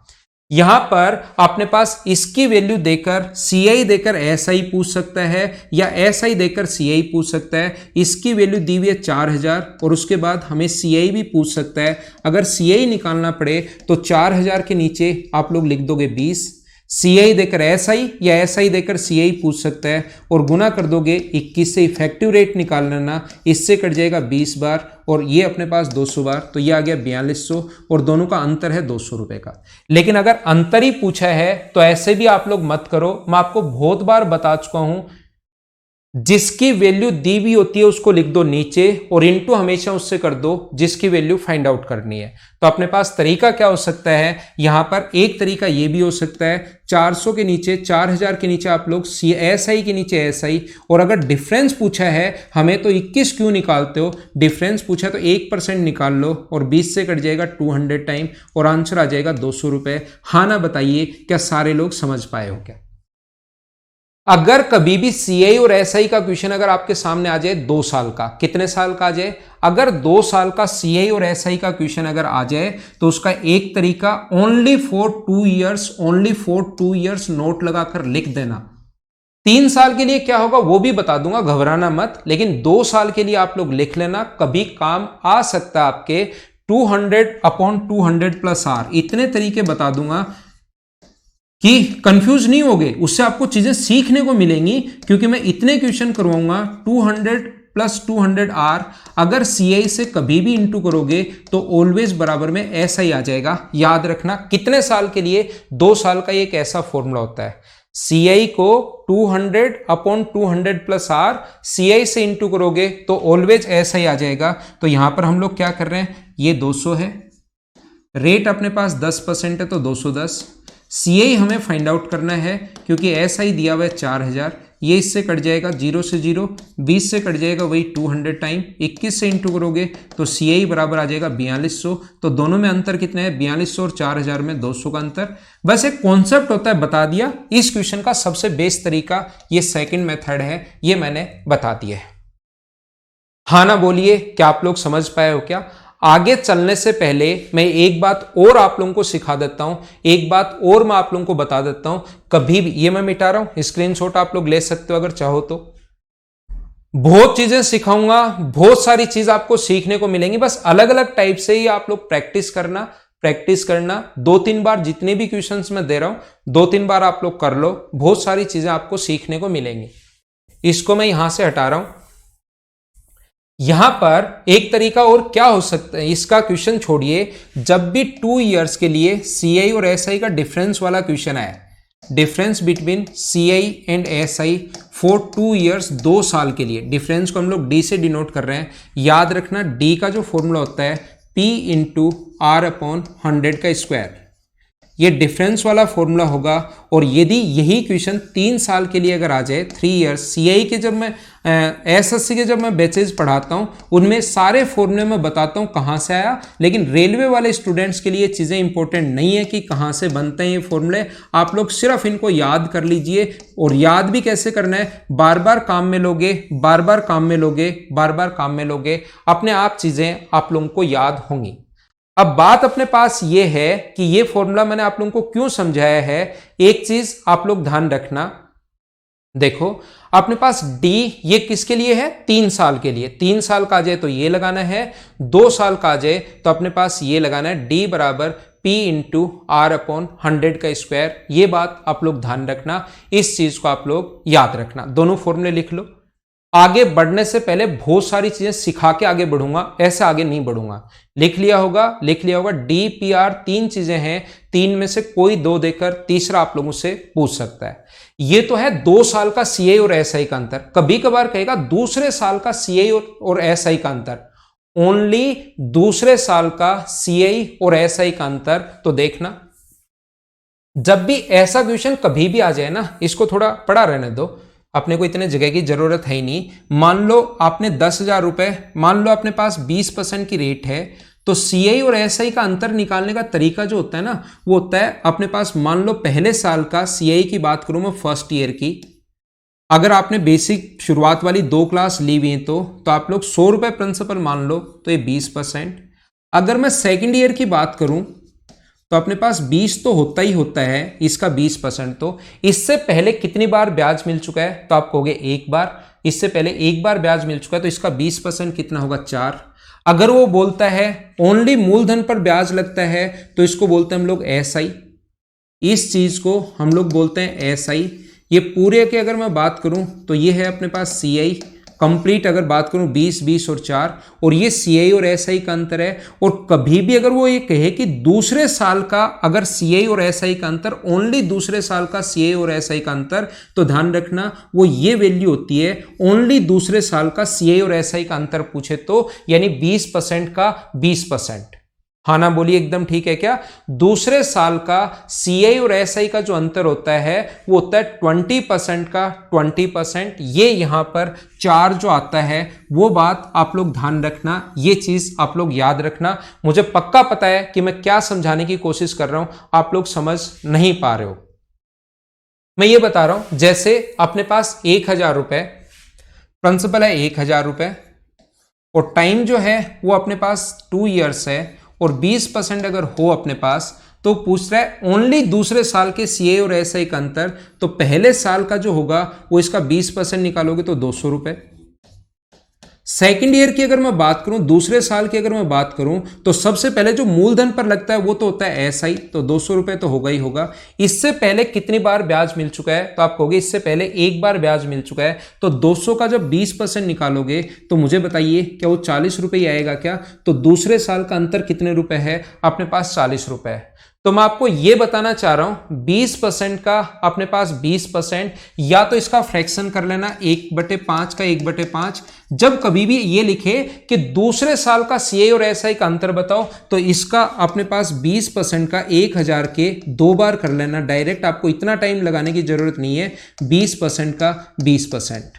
यहां पर अपने पास इसकी वैल्यू देकर CI देकर SI पूछ सकता है, या SI देकर CI पूछ सकता है। इसकी वैल्यू दी हुई है 4,000, और उसके बाद हमें CI भी पूछ सकता है। अगर CI निकालना पड़े तो 4,000 के नीचे आप लोग लिख दोगे 20। CI देकर SI या SI देकर CI पूछ सकता है, और गुना कर दोगे 21 से। इफेक्टिव रेट निकाल लेना, इससे कट जाएगा 20 बार, और ये अपने पास 200 बार, तो ये आ गया 4200, और दोनों का अंतर है 200 रुपए का। लेकिन अगर अंतर ही पूछा है तो ऐसे भी आप लोग मत करो। मैं आपको बहुत बार बता चुका हूं, जिसकी वैल्यू दी हुई होती है उसको लिख दो नीचे, और इनटू हमेशा उससे कर दो जिसकी वैल्यू फाइंड आउट करनी है। तो अपने पास तरीका क्या हो सकता है, यहां पर एक तरीका ये भी हो सकता है, 400 के नीचे 4,000 के नीचे आप लोग SI के नीचे SI, और अगर डिफरेंस पूछा है हमें तो 21 क्यों निकालते हो, डिफरेंस पूछा तो 1% निकाल लो, और 20 से कट जाएगा 200 टाइम, और आंसर आ जाएगा 200 रुपए। हाँ ना बताइए, क्या सारे लोग समझ पाए हो? क्या अगर कभी भी CI और SI का क्वेश्चन अगर आपके सामने आ जाए 2 साल का, कितने साल का आ जाए, अगर 2 साल का CI और SI का क्वेश्चन अगर आ जाए तो उसका एक तरीका only for 2 years, only for 2 years note लगाकर लिख देना। 3 साल के लिए क्या होगा वो भी बता दूंगा, घबराना मत, लेकिन 2 साल के लिए आप लोग लिख लेना, कभी काम आ सकता है आपके। 200/200 प्लस आर, इतने तरीके बता दूंगा कि कंफ्यूज नहीं होगे, उससे आपको चीजें सीखने को मिलेंगी, क्योंकि मैं इतने क्वेश्चन करवाऊंगा। 200 + 200 आर अगर CI से कभी भी इंटू करोगे तो ऑलवेज बराबर में ऐसा ही आ जाएगा। याद रखना कितने साल के लिए, 2 साल का एक ऐसा फॉर्मूला होता है। CI को 200/200 प्लस आर CI से इंटू करोगे तो ऑलवेज ऐसा ही आ जाएगा। तो यहां पर हम लोग क्या कर रहे हैं, ये 200 है, रेट अपने पास 10% है तो 210। CI हमें फाइंड आउट करना है क्योंकि ऐसा ही दिया हुआ है 4000, ये इससे कट जाएगा 0 से 0, 20 से कट जाएगा वही 200 टाइम, 21 से इंटू करोगे तो CI बराबर आ जाएगा 4200। तो दोनों में अंतर कितना है, 4200 और 4000 में 200 का अंतर। बस एक कॉन्सेप्ट होता है, बता दिया। इस क्वेश्चन का सबसे बेस्ट तरीका ये सेकंड मेथड है, ये मैंने बता दिया है। हाँ ना बोलिए, क्या आप लोग समझ पाए हो क्या? आगे चलने से पहले मैं एक बात और आप लोगों को सिखा देता हूं, एक बात और मैं आप लोगों को बता देता हूं। कभी भी, ये मैं मिटा रहा हूं, स्क्रीनशॉट आप लोग ले सकते हो अगर चाहो तो। बहुत चीजें सिखाऊंगा, बहुत सारी चीज आपको सीखने को मिलेंगी, बस अलग अलग टाइप से ही आप लोग प्रैक्टिस करना 2-3 बार, जितने भी क्वेश्चंस मैं दे रहा हूं 2-3 बार आप लोग कर लो, बहुत सारी चीजें आपको सीखने को मिलेंगी। इसको मैं यहां से हटा रहा हूं। यहां पर एक तरीका और क्या हो सकता है, इसका क्वेश्चन छोड़िए, जब भी 2 इयर्स के लिए CI और SI का डिफरेंस वाला क्वेश्चन आया, difference between CI and SI for 2 years, 2 साल के लिए, डिफरेंस को हम लोग D से डिनोट कर रहे हैं। याद रखना D का जो फॉर्मूला होता है P × R/100 का स्क्वायर, ये डिफरेंस वाला फॉर्मूला होगा। और यदि यही क्वेश्चन 3 साल के लिए अगर आ जाए, 3 इयर्स, CI के जब मैं SSC के जब मैं बैचेज पढ़ाता हूं उनमें सारे फॉर्मूले मैं बताता हूं कहां से आया, लेकिन रेलवे वाले स्टूडेंट्स के लिए चीजें इंपॉर्टेंट नहीं है कि कहां से बनते हैं ये फॉर्मूले। आप लोग सिर्फ इनको याद कर लीजिए, और याद भी कैसे करना है, बार बार काम में लोगे, बार बार काम में लोगे, बार बार काम में लोगे, अपने आप चीजें आप लोगों को याद होंगी। अब बात अपने पास ये है कि ये फॉर्मूला मैंने आप लोगों को क्यों समझाया है। एक चीज आप लोग ध्यान रखना, देखो अपने पास D ये किसके लिए है, 3 साल के लिए। 3 साल का आ जाए तो ये लगाना है, 2 साल का आ जाए तो अपने पास ये लगाना है, D बराबर P × R/100 का स्क्वायर। ये बात आप लोग ध्यान रखना, इस चीज को आप लोग याद रखना। दोनों फॉर्मूले लिख लो। आगे बढ़ने से पहले बहुत सारी चीजें सिखा के आगे बढ़ूंगा, ऐसे आगे नहीं बढ़ूंगा। लिख लिया होगा DPR 3 चीजें हैं, 3 में से कोई 2 देकर तीसरा आप लोगों से पूछ सकता है। ये तो है 2 साल का CI और SI का अंतर। कभी कभार कहेगा दूसरे साल का CI और SI का अंतर, ओनली दूसरे साल का CI और SI का अंतर। तो देखना, जब भी ऐसा क्वेश्चन कभी भी आ जाए ना, इसको थोड़ा पढ़ा रहने दो, अपने को इतने जगह की जरूरत है ही नहीं। मान लो आपने 10,000 रुपए, मान लो अपने पास 20% की रेट है, तो CI और SI का अंतर निकालने का तरीका जो होता है ना, वो होता है अपने पास, मान लो पहले साल का CI की बात करूं मैं, फर्स्ट ईयर की, अगर आपने बेसिक शुरुआत वाली 2 क्लास ली हुई है तो आप लोग 100 रुपए प्रिंसिपल मान लो, तो ये 20%। अगर मैं सेकेंड ईयर की बात करूं तो अपने पास 20 तो होता ही होता है, इसका 20%। तो इससे पहले कितनी बार ब्याज मिल चुका है, तो आप कहोगे 1 बार। इससे पहले 1 बार ब्याज मिल चुका है, तो इसका 20% कितना होगा, 4। अगर वो बोलता है ओनली मूलधन पर ब्याज लगता है, तो इसको बोलते हैं हम लोग SI। इस चीज को हम लोग बोलते हैं SI। ये पूरे के अगर मैं बात करूं तो ये है अपने पास CI कंप्लीट, अगर बात करूं 20, 20 और 4, और ये CI और SI का अंतर है। और कभी भी अगर वो ये कहे कि दूसरे साल का अगर CI और SI का अंतर, ओनली दूसरे साल का CI और SI का अंतर, तो ध्यान रखना वो ये वैल्यू होती है, ओनली दूसरे साल का CI और SI का अंतर पूछे तो, यानी 20% का 20%। हाँ ना बोलिए, एकदम ठीक है क्या? दूसरे साल का CI और SI का जो अंतर होता है वो होता है 20% का 20%। ये यहां पर 4 जो आता है, वो बात आप लोग ध्यान रखना, ये चीज आप लोग याद रखना। मुझे पक्का पता है कि मैं क्या समझाने की कोशिश कर रहा हूं, आप लोग समझ नहीं पा रहे हो। मैं ये बता रहा हूं, जैसे अपने पास 1000 रुपए प्रिंसिपल है, 1000 रुपए, और टाइम जो है वो अपने पास 2 इयर्स है, और 20% अगर हो अपने पास, तो पूछ रहा है ओनली दूसरे साल के CI और SI का अंतर। तो पहले साल का जो होगा वो इसका 20% निकालोगे तो 200 रुपए, सेकेंड ईयर की अगर मैं बात करूं, दूसरे साल की अगर मैं बात करूं, तो सबसे पहले जो मूलधन पर लगता है वो तो होता है एसआई, तो 200 रुपए तो होगा ही होगा। इससे पहले कितनी बार ब्याज मिल चुका है, तो आप कहोगे इससे पहले एक बार ब्याज मिल चुका है, तो 200 का जब 20% निकालोगे तो मुझे बताइए क्या वो 40 रुपए ही आएगा क्या? तो दूसरे साल का अंतर कितने रुपए है? अपने पास 40 रुपए है। तो मैं आपको यह बताना चाह रहा हूं 20% का अपने पास 20%, या तो इसका फ्रैक्शन कर लेना 1/5 का 1/5। जब कभी भी ये लिखे कि दूसरे साल का सीए और एसआई का अंतर बताओ, तो इसका अपने पास 20% का 1000 के 2 बार कर लेना डायरेक्ट, आपको इतना टाइम लगाने की जरूरत नहीं है। 20% का 20%,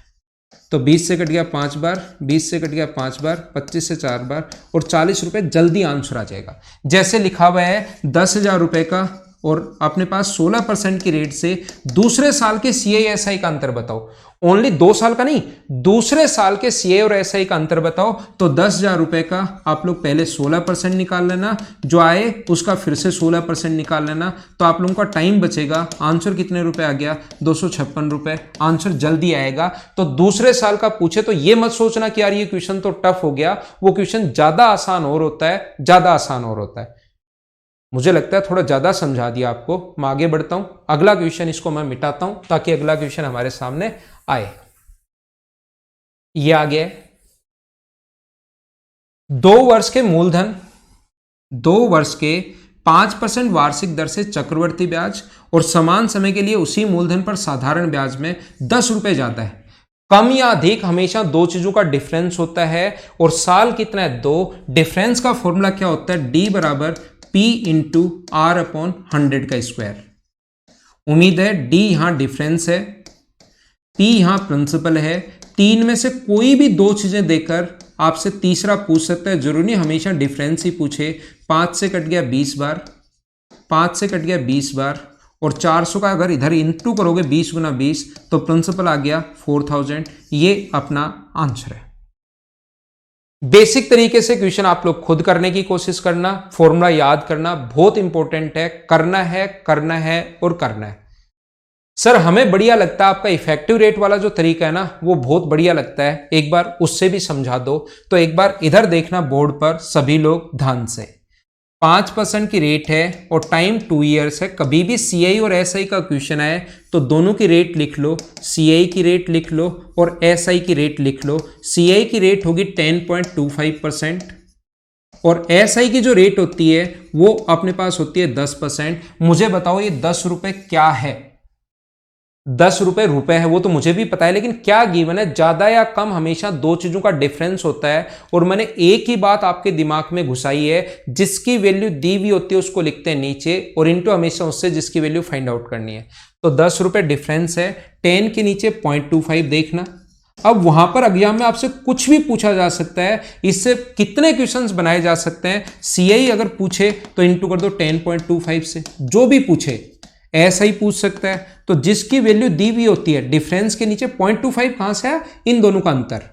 तो 20 से कट गया 5 बार, 20 से कट गया 5 बार, 25 से 4 बार, और 40 रुपए जल्दी आंसर आ जाएगा। जैसे लिखा हुआ है 10,000 रुपए का और अपने पास 16% की रेट से दूसरे साल के सीए एसआई का अंतर बताओ। ओनली 2 साल का नहीं, दूसरे साल के सीए और एसआई का अंतर बताओ। तो 10,000 रुपए का आप लोग पहले 16% निकाल लेना, जो आए उसका फिर से 16% निकाल लेना, तो आप लोगों का टाइम बचेगा। आंसर कितने रुपए आ गया? 256 रुपए। आंसर जल्दी आएगा। तो दूसरे साल का पूछे तो ये मत सोचना कि यार ये क्वेश्चन तो टफ हो गया, वो क्वेश्चन ज्यादा आसान और होता है, ज्यादा आसान और होता है। मुझे लगता है थोड़ा ज्यादा समझा दिया आपको। मैं आगे बढ़ता हूं, अगला क्वेश्चन इसको मैं मिटाता हूं ताकि अगला क्वेश्चन हमारे सामने आए। ये आ गया 2 वर्ष के मूलधन, 2 वर्ष के 5% वार्षिक दर से चक्रवर्ती ब्याज, और समान समय के लिए उसी मूलधन पर साधारण ब्याज में 10 रुपए ज्यादा है। कम या अधिक हमेशा दो चीजों का डिफरेंस होता है, और साल कितना है? 2। डिफरेंस का फॉर्मूला क्या होता है? डी बराबर P इंटू आर अपॉन 100 का स्क्वायर। उम्मीद है डी यहां डिफरेंस है, P यहां प्रिंसिपल है। 3 में से कोई भी 2 चीजें देकर आपसे तीसरा पूछ सकता है, जरूरी नहीं हमेशा डिफरेंस ही पूछे। 5 से कट गया 20 बार, 5 से कट गया 20 बार, और 400 का अगर इधर इंटू करोगे 20 गुना 20, तो प्रिंसिपल आ गया 4000। ये अपना आंसर है। बेसिक तरीके से क्वेश्चन आप लोग खुद करने की कोशिश करना, फॉर्मूला याद करना बहुत इंपॉर्टेंट है। करना है, करना है और करना है। सर हमें बढ़िया लगता है आपका इफेक्टिव रेट वाला जो तरीका है ना, वो बहुत बढ़िया लगता है, एक बार उससे भी समझा दो। तो एक बार इधर देखना बोर्ड पर सभी लोग ध्यान से। 5% की रेट है और टाइम 2 ईयर्स है। कभी भी सीआई और एसआई का क्वेश्चन आए तो दोनों की रेट लिख लो, सीआई की रेट लिख लो और एसआई की रेट लिख लो। सीआई की रेट होगी 10.25% और एसआई की जो रेट होती है वो अपने पास होती है 10%। मुझे बताओ ये 10 रुपए क्या है? 10 रुपए है, वो तो मुझे भी पता है, लेकिन क्या गिवन है? ज्यादा या कम हमेशा 2 चीजों का डिफरेंस होता है। और मैंने एक ही बात आपके दिमाग में घुसाई है, जिसकी वैल्यू दी हुई होती है उसको लिखते हैं नीचे और इनटू हमेशा उससे जिसकी वैल्यू फाइंड आउट करनी है। तो 10 रुपए डिफरेंस है, 10 के नीचे 0.25 देखना। अब वहां पर एग्जाम में आपसे कुछ भी पूछा जा सकता है, इससे कितने क्वेश्चंस बनाए जा सकते हैं। सीआई अगर पूछे तो इंटू कर दो 10.25 से, जो भी पूछे। ऐसा ही पूछ सकता है, तो जिसकी वैल्यू दी हुई होती है डिफरेंस के नीचे 0.25 कहां से है? इन दोनों का अंतर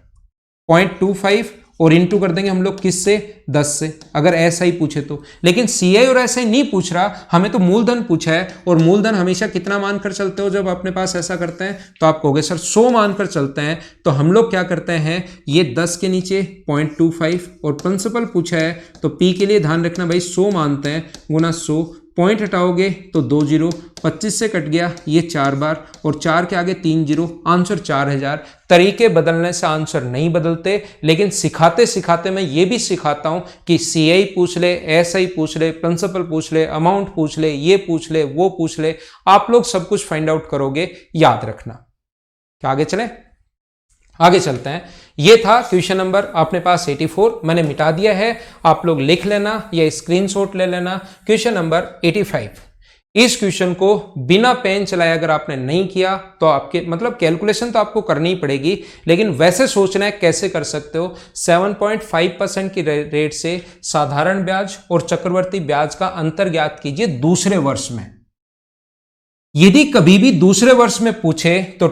0.25 और इंटू कर देंगे हम लोग किससे? 10 से, अगर ऐसा ही पूछे तो। लेकिन सीआई और ऐसा ही नहीं पूछ रहा, हमें तो मूलधन पूछा है। और मूलधन हमेशा कितना मानकर चलते हो जब अपने पास ऐसा करते हैं? तो आप कहोगे सर 100 मानकर चलते हैं। तो हम लोग क्या करते हैं, ये 10 के नीचे 0.25 और प्रिंसिपल पूछा है तो पी के लिए ध्यान रखना भाई 100 मानते हैं, गुना 100, पॉइंट हटाओगे तो 2 जीरो, 25 से कट गया ये 4 बार और 4 के आगे 3 जीरो, आंसर 4000। तरीके बदलने से आंसर नहीं बदलते, लेकिन सिखाते सिखाते मैं ये भी सिखाता हूं कि सीआई पूछ ले, एसआई पूछ ले, प्रिंसिपल पूछ ले, अमाउंट पूछ ले, ये पूछ ले, वो पूछ ले, आप लोग सब कुछ फाइंड आउट करोगे। याद रखना। क्या आगे चले? आगे चलते हैं। ये था क्वेश्चन नंबर अपने पास 84, मैंने मिटा दिया है, आप लोग लिख लेना या स्क्रीनशॉट ले लेना। क्वेश्चन नंबर 85, इस क्वेश्चन को बिना पेन चलाए अगर आपने नहीं किया तो आपके मतलब कैलकुलेशन तो आपको करनी ही पड़ेगी, लेकिन वैसे सोचना है कैसे कर सकते हो। 7.5% की रेट से साधारण ब्याज और चक्रवर्ती ब्याज का अंतर ज्ञात कीजिए दूसरे वर्ष में। यदि कभी भी दूसरे वर्ष में पूछे तो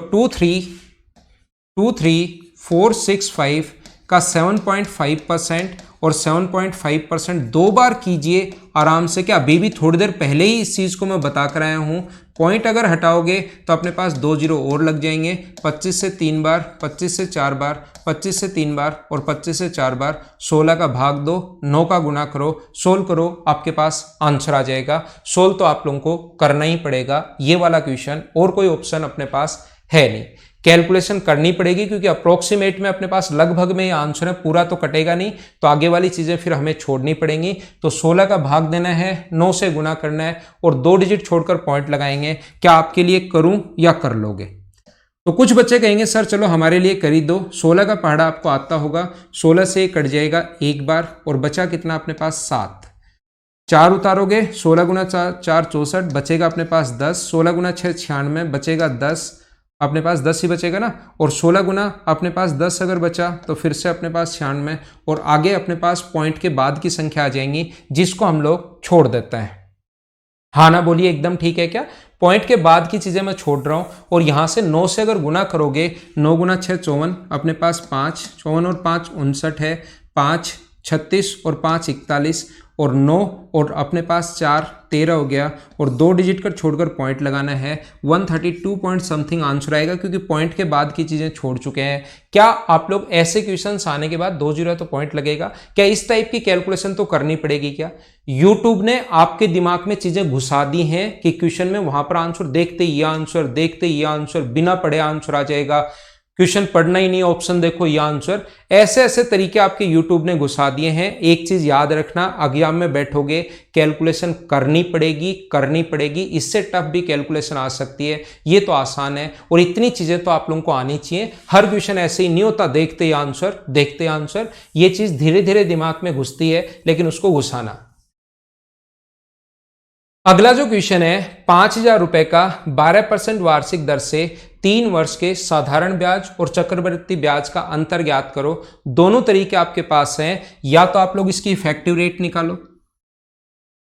23465 का 7.5% और 7.5% 2 बार कीजिए आराम से। क्या अभी भी थोड़ी देर पहले ही इस चीज को मैं बता कर आया हूं, पॉइंट अगर हटाओगे तो अपने पास 2 जीरो और लग जाएंगे। 25 से 3 बार, 25 से 4 बार, 25 से 3 बार और 25 से 4 बार। 16 का भाग दो, 9 का गुना करो, सोल्व करो, आपके पास आंसर आ जाएगा। सोल्व तो आप लोगों को करना ही पड़ेगा ये वाला क्वेश्चन, और कोई ऑप्शन अपने पास है नहीं। कैलकुलेशन करनी पड़ेगी क्योंकि अप्रोक्सीमेट में अपने पास लगभग में ये आंसर है, पूरा तो कटेगा नहीं, तो आगे वाली चीजें फिर हमें छोड़नी पड़ेंगी। तो 16 का भाग देना है, 9 से गुना करना है और 2 डिजिट छोड़कर पॉइंट लगाएंगे। क्या आपके लिए करूं या कर लोगे? तो कुछ बच्चे कहेंगे सर चलो हमारे लिए कर ही दो। 16 का पहाड़ा आपको आता होगा, 16 से कट जाएगा एक बार और बचा कितना अपने पास 7। 4 उतारोगे, 16 गुना 4 64, बचेगा अपने पास 10। 16 गुना 6 96, बचेगा 10, अपने पास 10 ही बचेगा ना। और 16 गुना अपने पास 10 अगर बचा तो फिर से अपने पास 96 और आगे अपने पास पॉइंट के बाद की संख्या आ जाएंगी जिसको हम लोग छोड़ देते हैं। हाँ ना बोलिए, एकदम ठीक है क्या? पॉइंट के बाद की चीजें मैं छोड़ रहा हूं और यहां से 9 से अगर गुना करोगे, 9 गुना 6 54, अपने पास 5, 54 और 5 59 है, 5 36 और 5 41 और 9 और अपने पास 4 13 हो गया और 2 डिजिट कर छोड़कर पॉइंट लगाना है। 132 पॉइंट समथिंग आंसर आएगा क्योंकि पॉइंट के बाद की चीजें छोड़ चुके हैं। क्या आप लोग ऐसे क्वेश्चंस आने के बाद 2 जीरो है तो पॉइंट लगेगा? क्या इस टाइप की कैलकुलेशन तो करनी पड़ेगी क्या? यूट्यूब ने आपके दिमाग में चीजें घुसा दी हैं कि क्वेश्चन में वहां पर आंसर देखते ही आंसर, देखते ही आंसर, बिना पढ़े आंसर आ जाएगा, क्वेश्चन पढ़ना ही नहीं, ऑप्शन देखो ये आंसर। ऐसे ऐसे तरीके आपके यूट्यूब ने घुसा दिए हैं। एक चीज याद रखना, एग्जाम में बैठोगे कैलकुलेशन करनी पड़ेगी। इससे टफ भी कैलकुलेशन आ सकती है, ये तो आसान है। और इतनी चीजें तो आप लोगों को आनी चाहिए। हर क्वेश्चन ऐसे ही नहीं होता देखते ही आंसर। ये चीज धीरे धीरे दिमाग में घुसती है, लेकिन उसको घुसाना। अगला जो क्वेश्चन है, 5,000 रुपए का 12% वार्षिक दर से 3 वर्ष के साधारण ब्याज और चक्रवृद्धि ब्याज का अंतर ज्ञात करो। दोनों तरीके आपके पास हैं, या तो आप लोग इसकी इफेक्टिव रेट निकालो,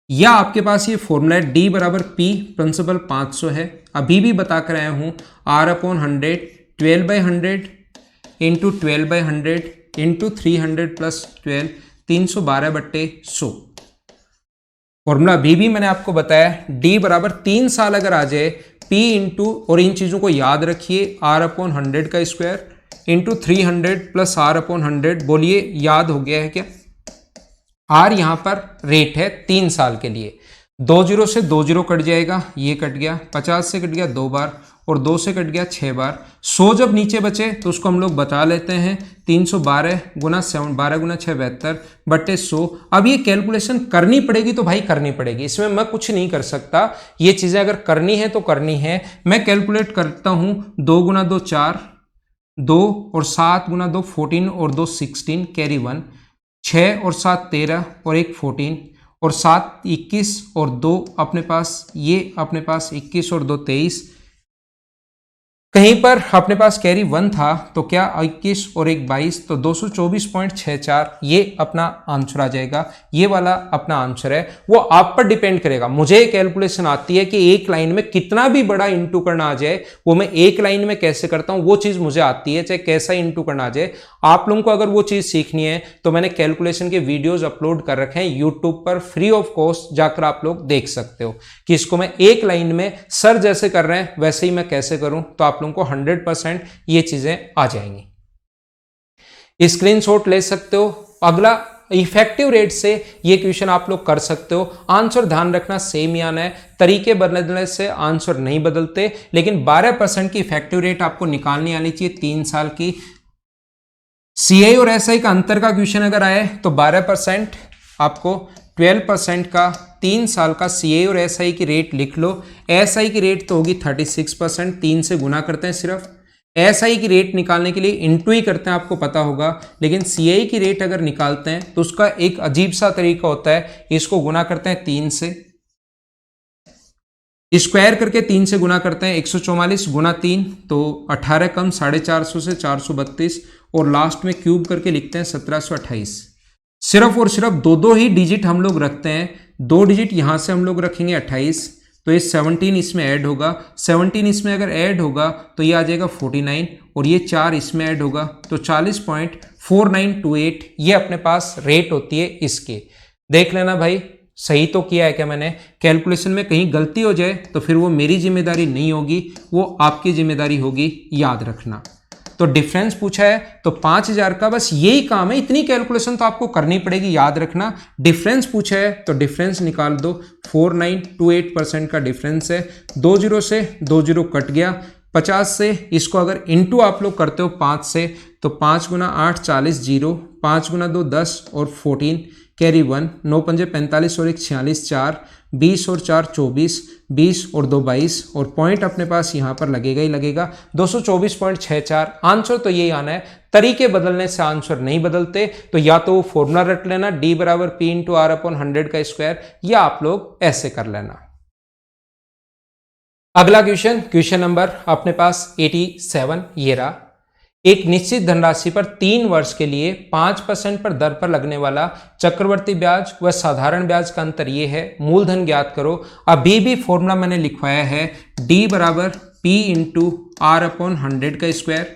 या आपके पास ये फॉर्मूला है डी बराबर पी, प्रिंसिपल 500 है। अभी भी बता कर आया हूं, R/100 12/100 into 12/100 into 300 plus 12 312/100। Formula भी मैंने आपको बताया, डी बराबर 3 साल अगर आ जाए, पी इंटू, और इन चीजों को याद रखिए, R/100 का स्क्वायर इंटू 300 प्लस R/100। बोलिए याद हो गया है क्या? आर यहां पर रेट है 3 साल के लिए। 2 जीरो से 2 जीरो कट जाएगा, ये कट गया। 50 से कट गया 2 बार और 2 से कट गया 6 बार। 100 जब नीचे बचे तो उसको हम लोग बता लेते हैं 312 गुना 7, 12 गुना 6 72 बटे 100। अब ये कैलकुलेशन करनी पड़ेगी तो भाई करनी पड़ेगी, इसमें मैं कुछ नहीं कर सकता। ये चीजें अगर करनी है तो करनी है। मैं कैलकुलेट करता हूं, 2 गुना 2 4, 2 और 7 गुना 2 14 और 2 16 कैरी 1, 6 और 7 13 और 1 14 और 7 21 और 2 अपने पास, ये अपने पास 21 और 2 23। कहीं पर अपने पास कैरी 1 था तो क्या 21 और 1 22, तो 224.64 ये अपना आंसर आ जाएगा। ये वाला अपना आंसर है। वो आप पर डिपेंड करेगा। मुझे कैलकुलेशन आती है कि एक लाइन में कितना भी बड़ा इंटू करना आ जाए, वो मैं एक लाइन में कैसे करता हूं वो चीज मुझे आती है, चाहे कैसा इंटू करना आ जाए। आप लोगों को अगर वो चीज सीखनी है तो मैंने कैलकुलेशन के वीडियोज अपलोड कर रखे हैं यूट्यूब पर, फ्री ऑफ कॉस्ट जाकर आप लोग देख सकते हो कि इसको मैं एक लाइन में सर जैसे कर रहे हैं वैसे ही मैं कैसे करूं, तो आप लोगों को 100% ये चीजें आ जाएंगी। स्क्रीनशॉट ले सकते हो। अगला इफेक्टिव रेट से ये क्वेश्चन आप लोग कर सकते हो। आंसर ध्यान रखना सेम ही आना है, तरीके बदलने से आंसर नहीं बदलते, लेकिन 12% की इफेक्टिव रेट आपको निकालनी आनी चाहिए 3 साल की। सीआई और एसआई का अंतर का क्वेश्चन अगर आए तो 12% आपको 12% का 3 साल का सीआई और एसआई की रेट लिख लो। एसआई की रेट तो होगी 36%, 3 से गुना करते हैं सिर्फ। एसआई की रेट निकालने के लिए इंटू ही करते हैं, आपको पता होगा। लेकिन सीआई की रेट अगर निकालते हैं तो उसका एक अजीब सा तरीका होता है, इसको गुना करते हैं 3 से, स्क्वायर करके 3 से गुना करते हैं, 144 गुना 3 तो 18 कम 450 से 432 और लास्ट में क्यूब करके लिखते हैं 1728। सिर्फ और सिर्फ दो ही डिजिट हम लोग रखते हैं। 2 डिजिट यहां से हम लोग रखेंगे 28, तो ये 17 इसमें ऐड होगा। 17 इसमें अगर ऐड होगा तो ये आ जाएगा 49 और ये 4 इसमें ऐड होगा तो 40.4928 ये अपने पास रेट होती है इसकी। देख लेना भाई, सही तो किया है क्या मैंने? कैलकुलेशन में कहीं गलती हो जाए तो फिर वो मेरी जिम्मेदारी नहीं होगी, वो आपकी जिम्मेदारी होगी, याद रखना। तो डिफरेंस पूछा है तो 5000 का बस यही काम है, इतनी कैलकुलेशन तो आपको करनी पड़ेगी, याद रखना। डिफरेंस पूछा है तो डिफरेंस निकाल दो, 4928% का डिफरेंस है। 20 से 20 कट गया, 50 से इसको अगर इंटू आप लोग करते हो 5 से तो 5 गुना 8 40 जीरो, 5 गुना 2 10 और 14 कैरी 1, 9 पंजे 45 और 1 46, 4 20 और 4 24, 20 और 2 22 और पॉइंट अपने पास यहाँ पर लगेगा ही लगेगा 224.64। आंसर तो यही आना है। तरीके बदलने से आंसर नहीं बदलते, तो या तो वो फॉर्मूला रट लेना D बराबर P इंटू आर अपॉन 100 का स्क्वायर, या आप लोग ऐसे कर लेना। अगला क्वेश्चन नंबर अपने पास 87 ये रहा। एक निश्चित धनराशि पर 3 वर्ष के लिए 5% पर दर पर लगने वाला चक्रवर्ती ब्याज व साधारण ब्याज का अंतर ये है, मूलधन ज्ञात करो। अभी भी फॉर्मूला मैंने लिखवाया है D बराबर P इंटू आर अपॉन 100 का स्क्वायर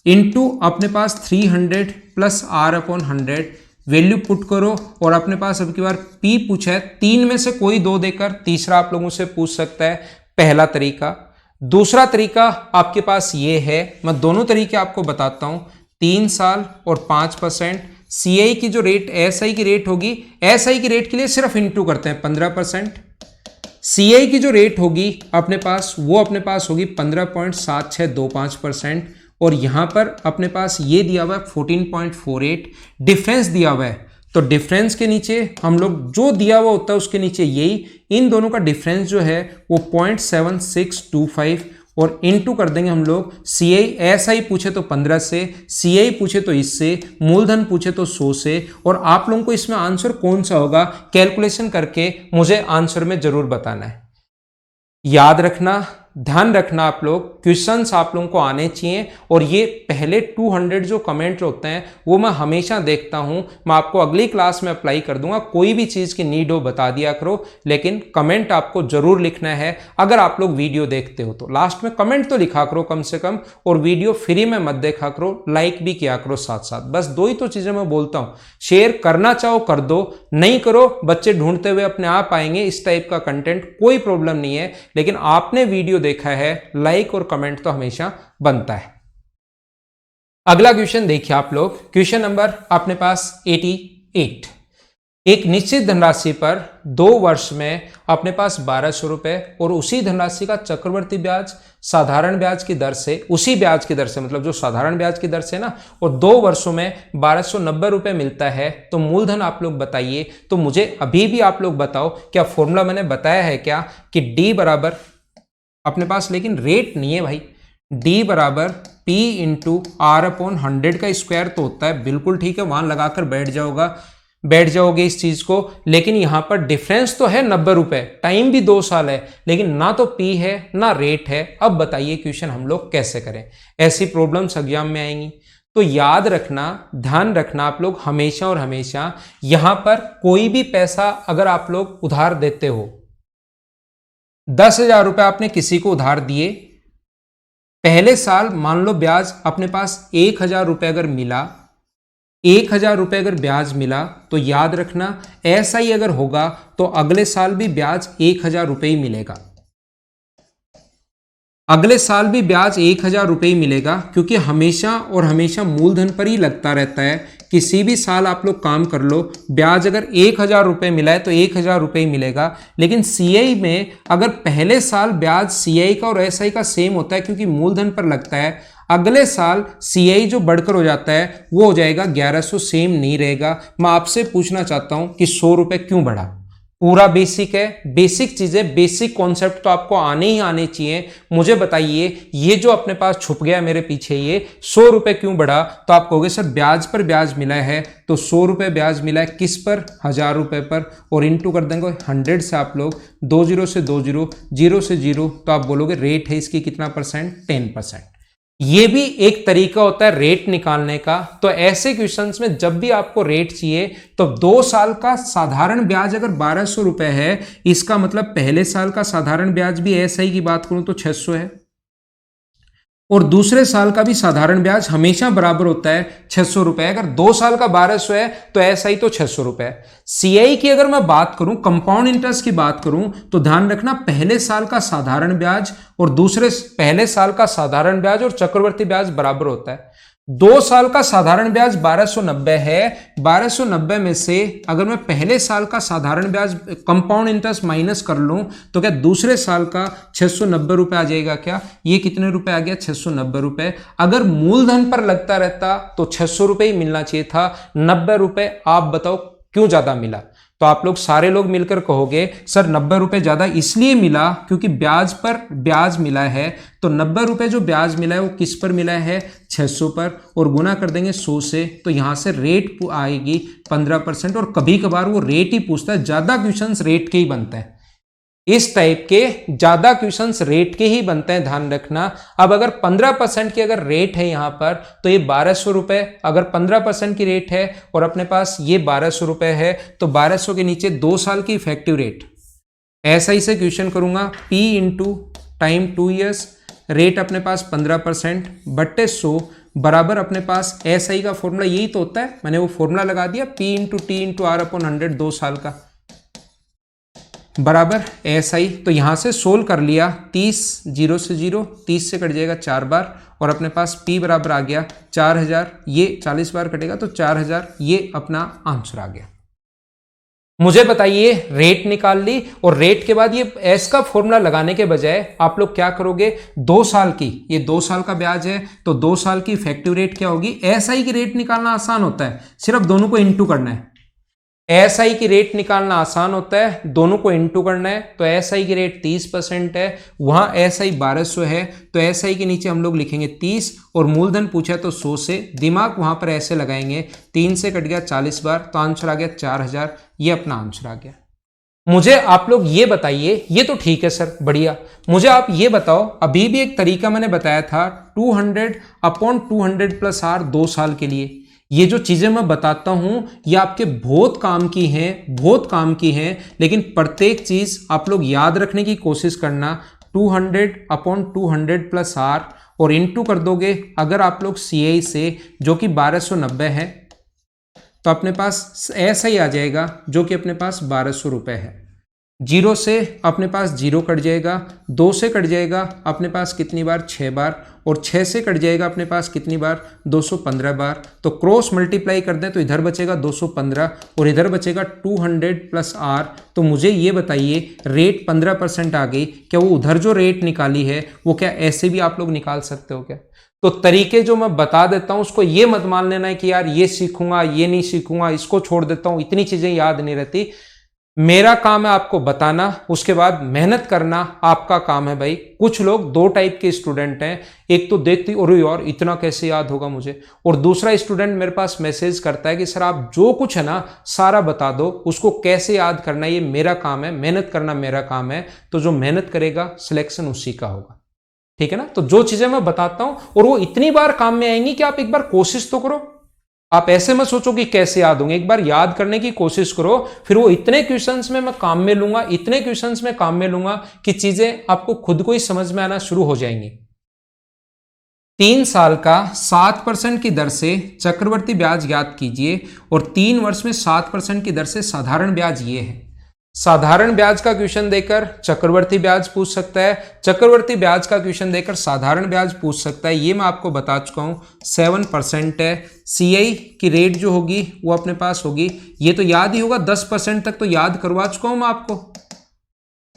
इंटू अपने पास 300 plus R upon 100, value put करो और अपने पास अब की बार P पूछा है, 3 में से कोई 2 देकर तीसरा आप लोगों से पूछ सकता है, पहला तरीका। दूसरा तरीका आपके पास ये है, मैं दोनों तरीके आपको बताता हूं। 3 साल और 5%, सीआई की जो रेट एसआई की रेट होगी, एसआई की रेट के लिए सिर्फ इंटू करते हैं 15%। सीआई की जो रेट होगी अपने पास, वो अपने पास होगी 15.7625%। और यहां पर अपने पास ये दिया हुआ है 14.48, डिफरेंस दिया हुआ है। तो डिफरेंस के नीचे हम लोग जो दिया हुआ होता है उसके नीचे यही, इन दोनों का डिफरेंस जो है वो 0.7625 और इनटू कर देंगे हम लोग। सीआई एसआई पूछे तो 15 से, सीआई पूछे तो इससे, मूलधन पूछे तो 100 से। और आप लोगों को इसमें आंसर कौन सा होगा कैलकुलेशन करके मुझे आंसर में जरूर बताना है। याद रखना, ध्यान रखना, आप लोग क्वेश्चंस आप लोगों को आने चाहिए। और ये पहले 200 जो कमेंट होते हैं वो मैं हमेशा देखता हूं, मैं आपको अगली क्लास में अप्लाई कर दूंगा। कोई भी चीज की नीड हो बता दिया करो, लेकिन कमेंट आपको जरूर लिखना है। अगर आप लोग वीडियो देखते हो तो लास्ट में कमेंट तो लिखा करो कम से कम, और वीडियो फ्री में मत देखा करो, लाइक भी किया करो साथ साथ। बस 2 ही तो चीजें मैं बोलता हूं, शेयर करना चाहो कर दो, नहीं करो बच्चे ढूंढते हुए अपने आप आएंगे इस टाइप का कंटेंट, कोई प्रॉब्लम नहीं है। लेकिन आपने वीडियो देखा है, लाइक और कमेंट तो हमेशा बनता है। अगला क्वेश्चन देखिए आप लोग, क्वेश्चन नंबर अपने पास 88। एक निश्चित धनराशि पर 2 वर्ष में अपने पास 1200 रुपए और उसी धनराशि का चक्रवर्ती ब्याज साधारण ब्याज की दर से, उसी ब्याज की दर से मतलब जो साधारण ब्याज की दर से ना, और 2 वर्षों में 1290 रुपए मिलता है, तो मूलधन आप लोग बताइए। तो मुझे अभी भी आप लोग बताओ, क्या फॉर्मूला मैंने बताया है क्या कि डी बराबर अपने पास, लेकिन रेट नहीं है भाई, डी बराबर P इंटू आर अपॉन 100 का स्क्वायर तो होता है, बिल्कुल ठीक है, वहां लगाकर बैठ जाओगे इस चीज को। लेकिन यहां पर डिफरेंस तो है 90 रुपए, टाइम भी 2 साल है, लेकिन ना तो P है ना रेट है। अब बताइए क्वेश्चन हम लोग कैसे करें, ऐसी प्रॉब्लम्स एग्जाम में आएंगी। तो याद रखना, ध्यान रखना आप लोग हमेशा और हमेशा, यहां पर कोई भी पैसा अगर आप लोग उधार देते हो, 10,000 रुपए आपने किसी को उधार दिए, पहले साल मान लो ब्याज अपने पास 1,000 रुपए अगर मिला, 1,000 रुपए अगर ब्याज मिला, तो याद रखना ऐसा ही अगर होगा तो अगले साल भी ब्याज 1,000 रुपए ही मिलेगा। अगले साल भी ब्याज 1,000 रुपए ही मिलेगा, क्योंकि हमेशा और हमेशा मूलधन पर ही लगता रहता है। किसी भी साल आप लोग काम कर लो, ब्याज अगर 1,000 रुपए मिला है तो 1,000 रुपए ही मिलेगा। लेकिन सीआई में अगर पहले साल ब्याज सीआई का और एसआई का सेम होता है, क्योंकि मूलधन पर लगता है, अगले साल सीआई जो बढ़कर हो जाता है वो हो जाएगा 1100, सेम नहीं रहेगा। मैं आपसे पूछना चाहता हूं कि 100 रुपए क्यों बढ़ा? पूरा बेसिक है, बेसिक चीजें, बेसिक कॉन्सेप्ट तो आपको आने ही आने चाहिए। मुझे बताइए ये जो अपने पास छुप गया मेरे पीछे, ये 100 रुपए क्यों बढ़ा? तो आप कहोगे सर ब्याज पर ब्याज मिला है, तो 100 रुपए ब्याज मिला है किस पर? 1,000 रुपए पर, और इनटू कर देंगे 100 से आप लोग, 20 से 20, 0 से 0, तो आप बोलोगे रेट है इसकी कितना परसेंट? 10%। ये भी एक तरीका होता है रेट निकालने का। तो ऐसे क्वेश्चंस में जब भी आपको रेट चाहिए तो 2 साल का साधारण ब्याज अगर 1,200 रुपए है, इसका मतलब पहले साल का साधारण ब्याज भी एसआई की बात करूं तो 600 है। और दूसरे साल का भी साधारण ब्याज हमेशा बराबर होता है 600 रुपए। अगर 2 साल का 1200 है तो एसआई तो 600 रुपए। सीआई की अगर मैं बात करूं, कंपाउंड इंटरेस्ट की बात करूं, तो ध्यान रखना पहले साल का साधारण ब्याज और पहले साल का साधारण ब्याज और चक्रवर्ती ब्याज बराबर होता है। 2 साल का साधारण ब्याज 1290 है। 1290 में से अगर मैं पहले साल का साधारण ब्याज कंपाउंड इंटरेस्ट माइनस कर लूं तो क्या दूसरे साल का 690 रुपए आ जाएगा? क्या ये कितने रुपए आ गया? 690 रुपए। अगर मूलधन पर लगता रहता तो 600 रुपए ही मिलना चाहिए था, 90 रुपए आप बताओ क्यों ज्यादा मिला? तो आप लोग सारे लोग मिलकर कहोगे सर 90 रुपए ज्यादा इसलिए मिला क्योंकि ब्याज पर ब्याज मिला है। तो 90 रुपए जो ब्याज मिला है वो किस पर मिला है? 600 पर, और गुना कर देंगे 100 से, तो यहां से रेट आएगी 15%। और कभी कभार वो रेट ही पूछता है, ज्यादा क्वेश्चंस रेट के ही बनते हैं, इस टाइप के ज्यादा क्वेश्चंस रेट के ही बनते हैं, ध्यान रखना। अब अगर 15% की अगर रेट है यहां पर तो ये 1200 रुपए, अगर 15% की रेट है और अपने पास ये 1200 रुपए है तो 1200 के नीचे 2 साल की इफेक्टिव रेट, ऐसा ही से क्वेश्चन करूंगा, P into time 2 years, rate अपने पास 15% बट्टे 100 बराबर अपने पास एसआई का फॉर्मूला यही तो होता है, मैंने वो फॉर्मूला लगा दिया, P into T into R upon 100, 2 साल का बराबर एसआई। तो यहां से सोल्व कर लिया, 30 0 से 0, 30 से कट जाएगा 4 बार और अपने पास P बराबर आ गया 4000, ये 40 बार कटेगा तो 4000, ये अपना आंसर आ गया। मुझे बताइए रेट निकाल ली और रेट के बाद ये एस का फॉर्मूला लगाने के बजाय आप लोग क्या करोगे? 2 साल की, ये 2 साल का ब्याज है तो 2 साल की इफेक्टिव रेट क्या होगी? एसआई की रेट निकालना आसान होता है, सिर्फ दोनों को इंटू करना है। एसआई की रेट निकालना आसान होता है, दोनों को इंटू करना है। तो एसआई की रेट 30% है, वहां एसआई 1200 है तो एसआई के नीचे हम लोग लिखेंगे 30 और मूलधन पूछा तो 100 से, दिमाग वहां पर ऐसे लगाएंगे, 3 से कट गया 40 बार तो आंसर आ गया 4000, ये अपना आंसर आ गया। मुझे आप लोग ये बताइए, ये तो ठीक है सर बढ़िया, मुझे आप ये बताओ, अभी भी एक तरीका मैंने बताया था 200 अपॉन 200 प्लस आर 2 साल के लिए। ये जो चीजें मैं बताता हूं ये आपके बहुत काम की हैं, बहुत काम की हैं, लेकिन प्रत्येक चीज आप लोग याद रखने की कोशिश करना। 200 अपॉन 200 प्लस आर और इंटू कर दोगे अगर आप लोग सीआई से, जो कि 1290 है, तो अपने पास ऐसा ही आ जाएगा जो कि अपने पास 1200 रुपए है। 0 से अपने पास 0 कट जाएगा, 2 से कट जाएगा अपने पास कितनी बार? 6 बार, और 6 से कट जाएगा अपने पास कितनी बार? 215 बार। तो क्रॉस मल्टीप्लाई कर दें तो इधर बचेगा 215 और इधर बचेगा 200 प्लस आर। तो मुझे ये बताइए रेट 15% आ गई, क्या वो उधर जो रेट निकाली है वो क्या ऐसे भी आप लोग निकाल सकते हो क्या? तो तरीके जो मैं बता देता हूं उसको ये मत मान लेना है कि यार ये सीखूंगा ये नहीं सीखूंगा, इसको छोड़ देता हूं, इतनी चीजें याद नहीं रहती। मेरा काम है आपको बताना, उसके बाद मेहनत करना आपका काम है भाई। कुछ लोग 2 टाइप के स्टूडेंट हैं, एक तो देखती अरे यार इतना कैसे याद होगा मुझे, और दूसरा स्टूडेंट मेरे पास मैसेज करता है कि सर आप जो कुछ है ना सारा बता दो, उसको कैसे याद करना है ये मेरा काम है, मेहनत करना मेरा काम है। तो जो मेहनत करेगा सिलेक्शन उसी का होगा, ठीक है ना। तो जो चीजें मैं बताता हूं और वो इतनी बार काम में आएंगी कि आप एक बार कोशिश तो करो। आप ऐसे मत सोचो कि कैसे याद होंगे, एक बार याद करने की कोशिश करो, फिर वो इतने क्वेश्चंस में मैं काम में लूंगा, इतने क्वेश्चंस में काम में लूंगा कि चीजें आपको खुद को ही समझ में आना शुरू हो जाएंगी। 3 साल का 7% की दर से चक्रवर्ती ब्याज ज्ञात कीजिए और 3 वर्ष में 7% की दर से साधारण ब्याज ये है। साधारण ब्याज का क्वेश्चन देकर चक्रवर्ती ब्याज पूछ सकता है, चक्रवर्ती ब्याज का क्वेश्चन देकर साधारण ब्याज पूछ सकता है, ये मैं आपको बता चुका हूं 7% है। सीआई की रेट जो होगी वो अपने पास होगी, ये तो याद ही होगा, 10% तक तो याद करवा चुका हूं मैं आपको।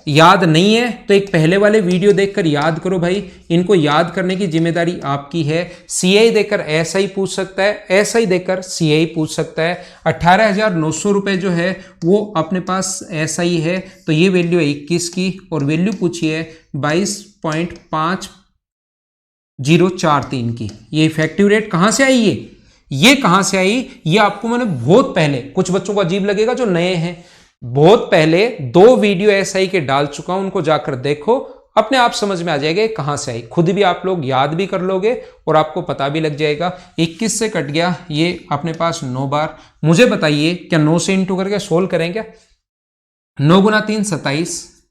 याद नहीं है तो एक पहले वाले वीडियो देखकर याद करो भाई, इनको याद करने की जिम्मेदारी आपकी है। सीआई देकर एसआई पूछ सकता है, एसआई देकर सीआई पूछ सकता है। 18,900 रुपए जो है वो अपने पास एसआई है, तो ये वैल्यू है 21 की और वैल्यू पूछी है 22.5043 की। ये इफेक्टिव रेट कहां से आई? ये कहां से आई? ये आपको मैंने बहुत पहले, कुछ बच्चों को अजीब लगेगा जो नए हैं, बहुत पहले 2 वीडियो एसआई के डाल चुका हूं, उनको जाकर देखो, अपने आप समझ में आ जाएगा कहां से आई। खुद भी आप लोग याद भी कर लोगे और आपको पता भी लग जाएगा। 21 से कट गया ये अपने पास 9 बार। मुझे बताइए क्या 9 से इंटू करके सोल्व करें क्या? 9 गुना 3 27,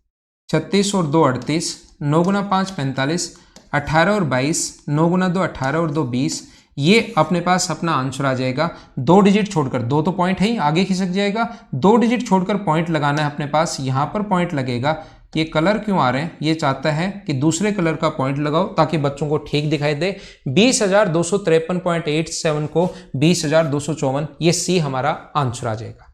36 और 2 38, 9 गुना 5 45, 18 और 22, 9 गुना 2 18 और 2 20, ये अपने पास अपना आंसर आ जाएगा। 2 डिजिट छोड़कर, 2 तो पॉइंट है ही, आगे खिसक जाएगा। 2 डिजिट छोड़कर पॉइंट लगाना है अपने पास, यहां पर पॉइंट लगेगा। ये कलर क्यों आ रहे हैं, ये चाहता है कि दूसरे कलर का पॉइंट लगाओ ताकि बच्चों को ठीक दिखाई दे। 20,253.87 को 20,254, ये सी हमारा आंसर आ जाएगा।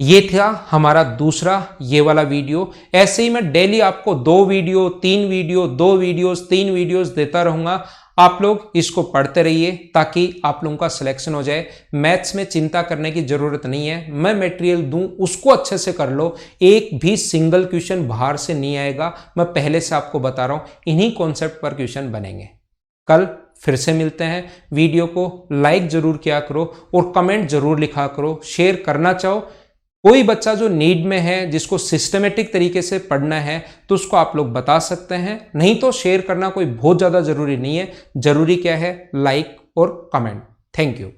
ये था हमारा दूसरा ये वाला वीडियो। ऐसे ही मैं डेली आपको 2 वीडियो 3 वीडियो 2 वीडियोस 3 वीडियोस देता रहूंगा। आप लोग इसको पढ़ते रहिए ताकि आप लोगों का सिलेक्शन हो जाए। मैथ्स में चिंता करने की जरूरत नहीं है, मैं मटेरियल दूं उसको अच्छे से कर लो, एक भी सिंगल क्वेश्चन बाहर से नहीं आएगा। मैं पहले से आपको बता रहा हूं, इन्हीं कॉन्सेप्ट पर क्वेश्चन बनेंगे। कल फिर से मिलते हैं। वीडियो को लाइक जरूर किया करो और कमेंट जरूर लिखा करो। शेयर करना चाहो, कोई बच्चा जो नीड में है, जिसको सिस्टमेटिक तरीके से पढ़ना है, तो उसको आप लोग बता सकते हैं। नहीं तो शेयर करना कोई बहुत ज्यादा जरूरी नहीं है। जरूरी क्या है, लाइक और कमेंट। Thank you.